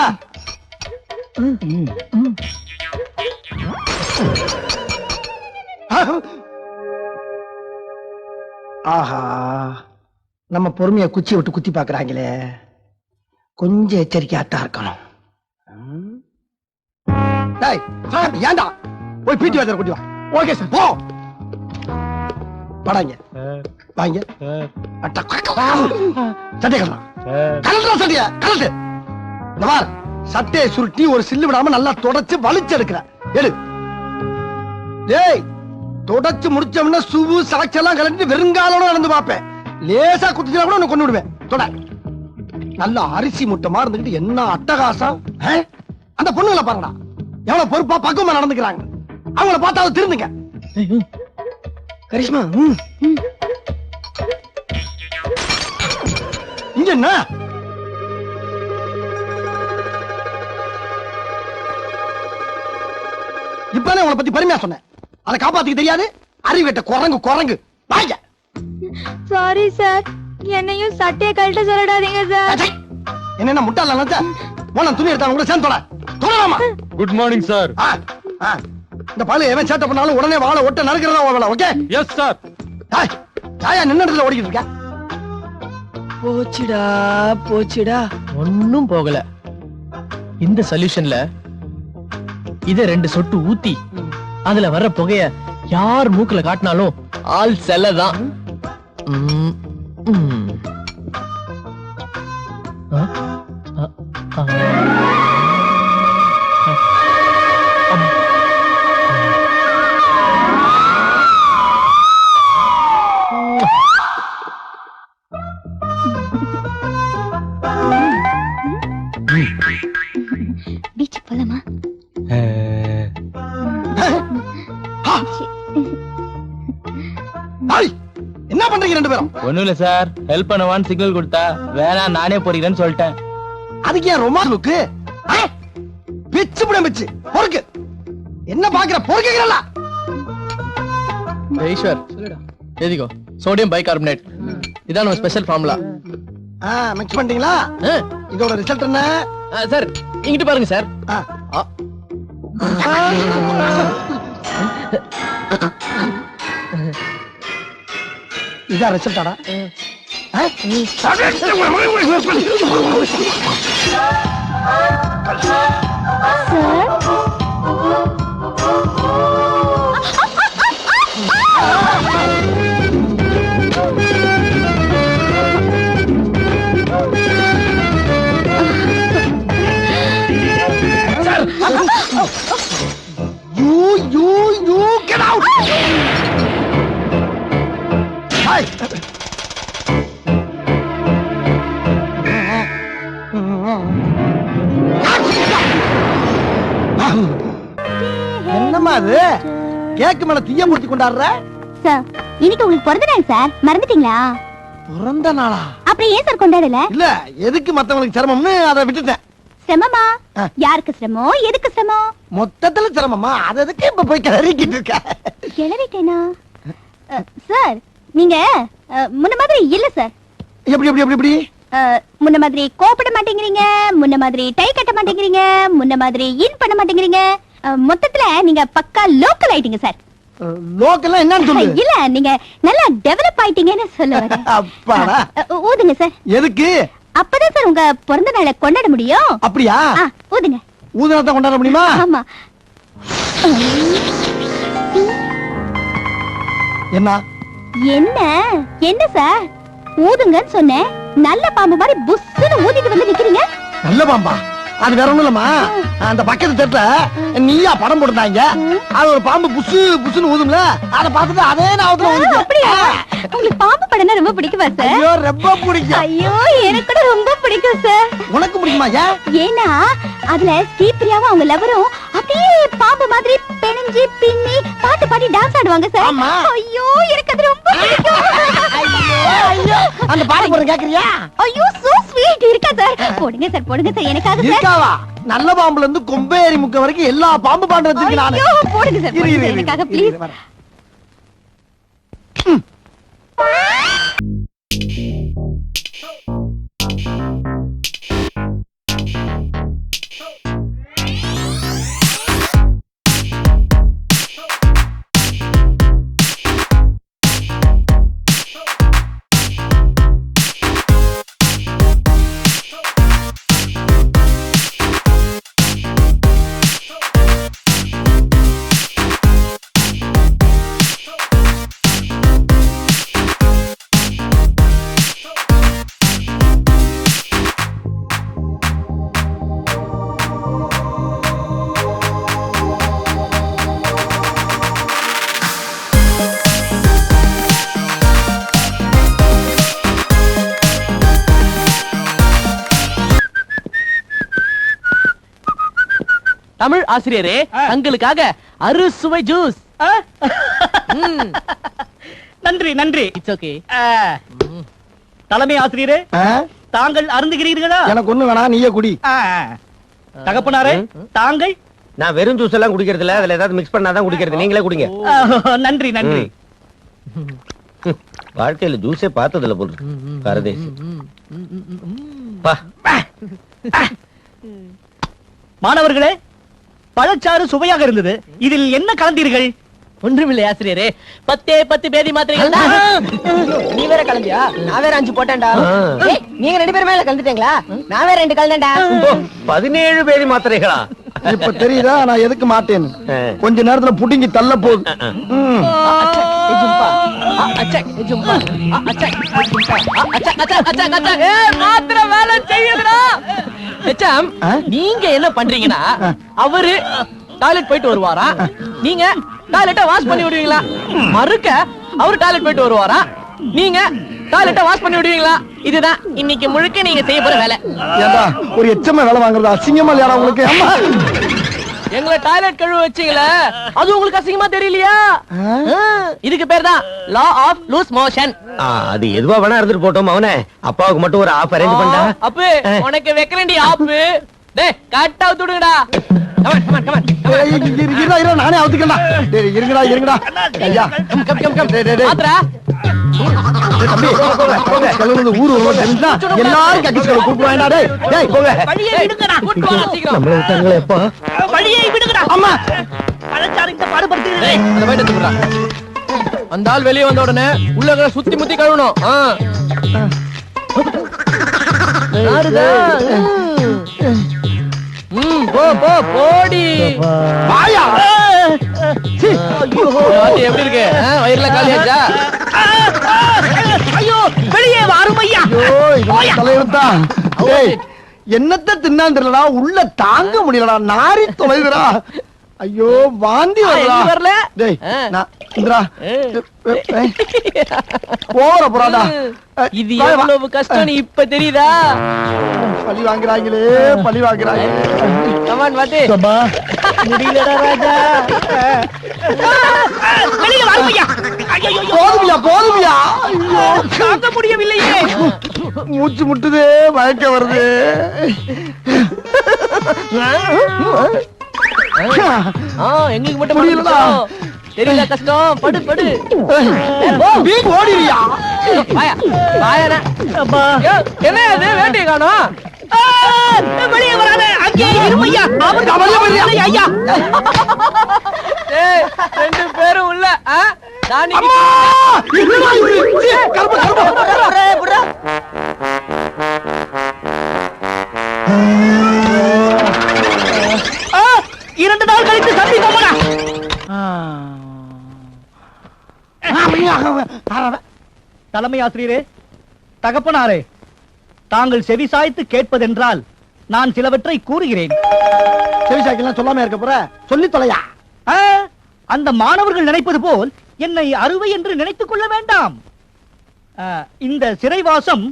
Speaker 1: ஆஹா, நம்ம பொறுமைய குச்சி விட்டு குத்தி பாக்குறாங்களே, கொஞ்சம் எச்சரிக்கையாத்தான் இருக்கணும். டேய், ஏன்டா போய் பீட்டி வாத்தியாரை கூட்டி வா. ஓகே சார், போ. படாங்க வாங்க. சட்டை கலடா, கலடா சட்டைய கலட்டு. இந்த மாதிரி சட்டையை சுருட்டி ஒரு சில்லு விடாம நல்லா தொடச்சு வலிச்சு எடுக்கிற. எடு. டேய், தொடச்சு முடிச்சோம்னா சுவு சாட்செல்லாம் கலந்து வெறுங்காலோட நடந்து பார்ப்பேன். லேசா குத்திச்சா கூட உன்னை கொண்டு விடுவேன். தொட. நல்ல அரிசி முட்டமா இருந்துகிட்டு என்ன அட்டகாசம். அந்த பொண்ணுங்களை பாருங்கடா, எவ்வளவு பொறுப்பா பக்குவமா நடந்துக்கிறாங்க. அவங்கள பார்த்தாவது திருந்துங்க. கரிஷ்மா, இங்க என்ன? இப்பதானே உங்களை பத்தி பெருமையா சொன்னேன். அதை காப்பாத்திக்க தெரியாது. அறிவிட்ட குரங்கு குரங்கு. வாங்க.
Speaker 6: சாரி சார், என்னையும் சட்டையை கழட்ட சொல்லிடாதீங்க சார்.
Speaker 1: என்ன முட்டாள நினைச்ச? போன துணி எடுத்தா கூட சேர்ந்து தொடலாமா?
Speaker 9: Good morning sir.
Speaker 1: இந்த பாலு எவன் சேட்டை பண்ணாலும் உடனே வாழை ஒட்ட நறுக்கிறதா வேலை. ஓகே?
Speaker 9: Yes sir.
Speaker 1: தாயா நின்னுல ஓடிக்கிட்டு இருக்க.
Speaker 4: போச்சுடா போச்சுடா, ஒன்னும் போகல. இந்த சொல்யூஷன்ல இத 2 சொட்டு ஊத்தி அதுல வர்ற புகைய யார் மூக்குல காட்டினாலும் ஆள் செல்லதான்.
Speaker 6: பீச்சுக்கு போலாமா?
Speaker 1: என்ன பண்றீங்க ரெண்டு பேரும்?
Speaker 4: ஒண்ணும் இல்ல சார், ஹெல்ப் பண்ணவான்னு சிக்னல் கொடுத்தா வேணா நானே போறீங்கன்னு சொல்லிட்டேன்.
Speaker 1: அதுக்கு ஏன் ரொமான்ஸ் லுக்கு? பிச்சு புடம் பிச்சு பொறுக்கு. என்ன பாக்குற பொறுக்குறல?
Speaker 4: ஈஸ்வர் எதிகோ சோடியம் பைகார்பனேட், இதான் நம்ம ஸ்பெஷல் ஃபார்முலா.
Speaker 1: மிக்ஸ் பண்ணிட்டீங்களா? இதோட ரிசல்ட் என்ன
Speaker 4: சார்? இங்கிட்டு பாருங்க சார்.
Speaker 1: இதான் ரிசல்ட்டாடா? You get out! Hey! என்னம்மா அது? கேக்கு மேல தீய மூர்த்தி கொண்டாடுற?
Speaker 6: சார், இன்னைக்கு உங்களுக்கு பிறந்த நாள் சார், மறந்துட்டீங்களா?
Speaker 1: பிறந்த நாளா?
Speaker 6: அப்புறம் ஏன் சார் கொண்டாடல?
Speaker 1: இல்ல, எதுக்கு மத்தவங்களுக்கு சிரமம்னு அதை விட்டுட்டேன்.
Speaker 6: சிரமமா? யாருக்கு சிரமம், எதுக்கு சிரமம்?
Speaker 1: மொத்தத்துல சிரமமா? அது எதுக்கு இப்ப போய் கிளறிக்கிட்டு இருக்க?
Speaker 6: கிளறிட்டேனா? சார், நீங்க முன்ன மாதிரி இல்ல சார்.
Speaker 1: எப்படி எப்படி எப்படி எப்படி?
Speaker 6: முன்ன மாதிரி கோபப்பட மாட்டேங்கிறீங்க, முன்ன மாதிரி டை கட்ட மாட்டேங்கிறீங்க, முன்ன மாதிரி இன் பண்ண மாட்டேங்கிறீங்க. மொத்தத்துல நீங்க பக்கா லோக்கல் ஆயிட்டீங்க சார்.
Speaker 1: லோக்கல்னா என்னன்னு சொல்லு.
Speaker 6: இல்ல, நீங்க நல்லா டெவலப் ஆயிட்டீங்கன்னு சொல்ல வரேன்.
Speaker 1: அப்பாடா.
Speaker 6: ஊதுங்க சார்.
Speaker 1: எதுக்கு?
Speaker 6: அப்பதான் சார் உங்க பிறந்த நாளை கொண்டாட முடியும்.
Speaker 1: அப்படியா?
Speaker 6: ஊதுங்க.
Speaker 1: ஊதுனாதான் கொண்டாட முடியுமா?
Speaker 6: ஆமா.
Speaker 1: என்ன
Speaker 6: என்ன என்ன சார், ஊதுங்கன்னு சொன்னேன், நல்ல பாம்பு மாதிரி புஸ்ஸுன்னு ஊதிட்டு வந்து நிக்கிறீங்க.
Speaker 1: நல்ல பாம்பா? அது வேற ஒண்ணும் இல்லம்மா, அந்த பக்கத்து தெருல நீயா படம் போட்டுட்டாங்க, அது ஒரு பாம்பு புசு புசுன்னு ஊதும்ல, அதை பார்த்துட்டு அதே நாவத்துல ஊதுச்சு.
Speaker 6: அப்படியா? உங்களுக்கு பாம்பு படம்னா ரொம்ப பிடிக்குமா சார்?
Speaker 1: ஐயோ ரொம்ப பிடிக்கும்.
Speaker 6: ஐயோ எனக்கு கூட ரொம்ப பிடிக்கும் சார்.
Speaker 1: உனக்கு பிடிக்குமா?
Speaker 6: ஏன்னா அதுல ஸ்ரீபிரியாவும் அவங்க லவரும் அப்படியே பாம்பு மாதிரி பெணிஞ்சு பின்னி பாட்டு பாடி டான்ஸ் ஆடுவாங்க சார்.
Speaker 1: ஆமா.
Speaker 6: ஐயோ எனக்கு அது ரொம்ப பிடிக்கும்.
Speaker 1: ஐயோ அந்த பாட்டு போற கேக்குறியா?
Speaker 6: ஐயோ சோ ஸ்வீட். இருக்கா சார்? போடுங்க சார், போடுங்க சார் எனக்காக சார்.
Speaker 1: இருக்காவா? நல்ல பாம்புல இருந்து கொம்பேரி முக்க வரைக்கும் எல்லா பாம்பு பாட்டு வச்சிருக்கேன் நானு.
Speaker 6: ஐயோ போடுங்க சார், போடுங்க சார் எனக்காக ப்ளீஸ்.
Speaker 4: தமிழ் ஆசிரியரே, தங்களுக்காக அறுசுவை ஜூஸ்.
Speaker 8: நன்றி நன்றி.
Speaker 4: It's okay.
Speaker 8: தலைமை ஆசிரியரே, தாங்கள் அருந்துகிறீர்களா?
Speaker 1: எனக்கு ஒண்ணு வேணா, நீயே குடி.
Speaker 8: தகப்பனாரே, தாங்கள்?
Speaker 5: நான் வெறும் ஜூஸ் எல்லாம் குடிக்கிறது இல்ல, அதுல ஏதாவது மிக்ஸ் பண்ணாதான் குடிக்கிறது. நீங்களே குடிங்க.
Speaker 8: நன்றி நன்றி.
Speaker 5: வாழ்க்கையில ஜூஸே பார்த்ததில்ல போல் பரதேசி.
Speaker 8: மாணவர்களே, பழச்சாறு சுவையாக இருந்தது. இதில் என்ன கலந்தீர்கள்?
Speaker 4: ஒன்றுமில்லை ஆசிரியரே, 10 பேதி மாத்திரைகள்.
Speaker 3: நீ வேற கலந்தியா? நான் வேற 5 போட்டேன்டா. நீங்க 2 பேரும் மேல கலந்துட்டீங்களா? நான் வேற 2 கலந்தேன்டா.
Speaker 5: 17 பேதி மாத்திரைகளா?
Speaker 1: இப்ப தெரியுதா நான் எதுக்கு மாட்டேன்னு. கொஞ்ச நேரத்துல புடிங்கி தள்ள போகுது. ம்.
Speaker 4: நீங்க என்ன பண்றீங்கன்னா அவரு டாய்லெட் போயிட்டு வருவாரா, நீங்க டாய்லெட்டை வாஷ் பண்ணி விடுவீங்களா? மறுக்க அவரு டாய்லெட் போயிட்டு வருவாரா, நீங்க டாய்லெட்டை வாஷ் பண்ணி விடுவீங்களா? இதுதான் இன்னைக்கு முழுக்க நீங்க செய்ய போற வேலை.
Speaker 1: ஏண்டா ஒரு எச்சமா வேலை வாங்குறதா? அசிங்கமா இல்லையா உங்களுக்கு? அம்மா
Speaker 4: எங்களை டாய்லெட் கழுவ வச்சீங்களே, அது உங்களுக்கு அசிங்கமா தெரியலையா? இதுக்கு பேர் தான் லா ஆஃப் லூஸ் மோஷன்.
Speaker 5: அது எதுவா வேணா இருந்துட்டு போட்டோம். அவனே அப்பாவுக்கு மட்டும் ஒரு ஆஃப் அரேஞ்ச் பண்ணா.
Speaker 4: அப்ப உனக்கு வைக்கலண்டி ஆப்பு. டேய் கட் அவுட் விடுங்கடா. Come on come on come on.
Speaker 1: இருடா நானே அவுத்துக்கடா. டேய் இருங்கடா ஐயா
Speaker 4: கம்
Speaker 1: டேய் டேய்
Speaker 4: மாத்ரா.
Speaker 1: தம்பி கலந்து ஊரு ஓட்டா எல்லாரும் கட்டிச்சு கூப்பிடுவாங்கடா. டேய் டேய் போங்க.
Speaker 8: வழியை விடுங்கடா.
Speaker 4: கூட்டி வா சீக்கிரம்.
Speaker 5: நம்மள விட்டாங்களே எப்பா.
Speaker 8: வழியை விடுங்கடா.
Speaker 1: அம்மா
Speaker 8: பழச்சாறு இந்த பாடுபடுத்துறீங்களே.
Speaker 4: அந்த பைட்ட தூக்குடா. அந்த ஆள் வெளிய வந்த உடனே உள்ள சுத்தி முத்தி கழுவணும். யாருடா? போ போ போடி.
Speaker 1: வாயா.
Speaker 4: எப்படி இருக்கு? வயிறுல காலியாச்சா?
Speaker 8: ஐயோ வெளியே வாரும் ஐயா.
Speaker 1: ஐயோ தலையெழுத்தா. டேய் என்னத்த தின்னான் தெரியலடா, உள்ள தாங்க முடியலடா, நாரி தொலைதுடா. ஐயோ வாந்தி வரல.
Speaker 4: வரல.
Speaker 1: டேய் நான் இந்திரா போறடா.
Speaker 4: இது எவ்வளவு கஷ்டம் இப்ப தெரியுதா?
Speaker 1: பழி வாங்குறாங்களே பழி வாங்குறாங்களே.
Speaker 4: கமான் வாட்டி.
Speaker 8: முடியலடா ராஜா. வெளியே வாரும் ஐயா. ஐயோ
Speaker 1: போதுமியா. ஐயோ
Speaker 8: தாங்க முடியவில்லையே.
Speaker 1: மூச்சு முட்டுதே, மயக்க வருது.
Speaker 4: எங்களுக்கு மட்டும்
Speaker 1: முடியலடா.
Speaker 4: தெரியல கஷ்டம். படு படு.
Speaker 1: நீ ஓடிவியா?
Speaker 4: வாயா வாயானா. என்ன அது வேண்டிய காணோம்?
Speaker 8: வெளியே வராத. அங்கே இருமையா. அவர் ஐயா.
Speaker 4: ஏய் ரெண்டு பேரும் உள்ள. ராணி
Speaker 8: இரண்டு நாள் கழித்து சந்திப்போம்டா. தலைமை ஆசிரியரே, தகப்பனாரே, தாங்கள் செவிசாய்த்து கேட்பதென்றால் நான் சிலவற்றை கூறுகிறேன்.
Speaker 1: செவிசாய்க்கெல்லாம் சொல்லாம இருக்க போற, சொல்லி தொலையா.
Speaker 8: அந்த மாணவர்கள் நினைப்பது போல் என்னை அறுவை என்று நினைத்துக் கொள்ள வேண்டாம். இந்த சிறைவாசம்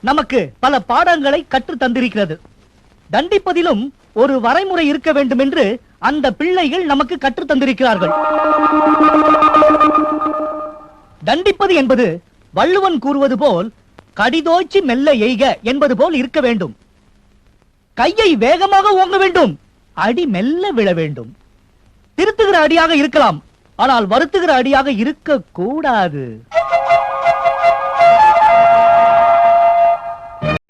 Speaker 8: நமக்கு பல பாடங்களை கற்றுத் தந்திருக்கிறது. தண்டிப்பதிலும் ஒரு வரைமுறை இருக்க வேண்டும் என்று அந்த பிள்ளைகள் நமக்கு கற்றுத் தந்திருக்கிறார்கள். தண்டிப்பது என்பது வள்ளுவன் கூறுவது போல் கடிதோய்ச்சி மெல்ல எய்க என்பது போல் இருக்க வேண்டும். கையை வேகமாக ஓங்க வேண்டும், அடி மெல்ல விழ வேண்டும். திருத்துகிற அடியாக இருக்கலாம், ஆனால் வருத்துகிற அடியாக இருக்க கூடாது.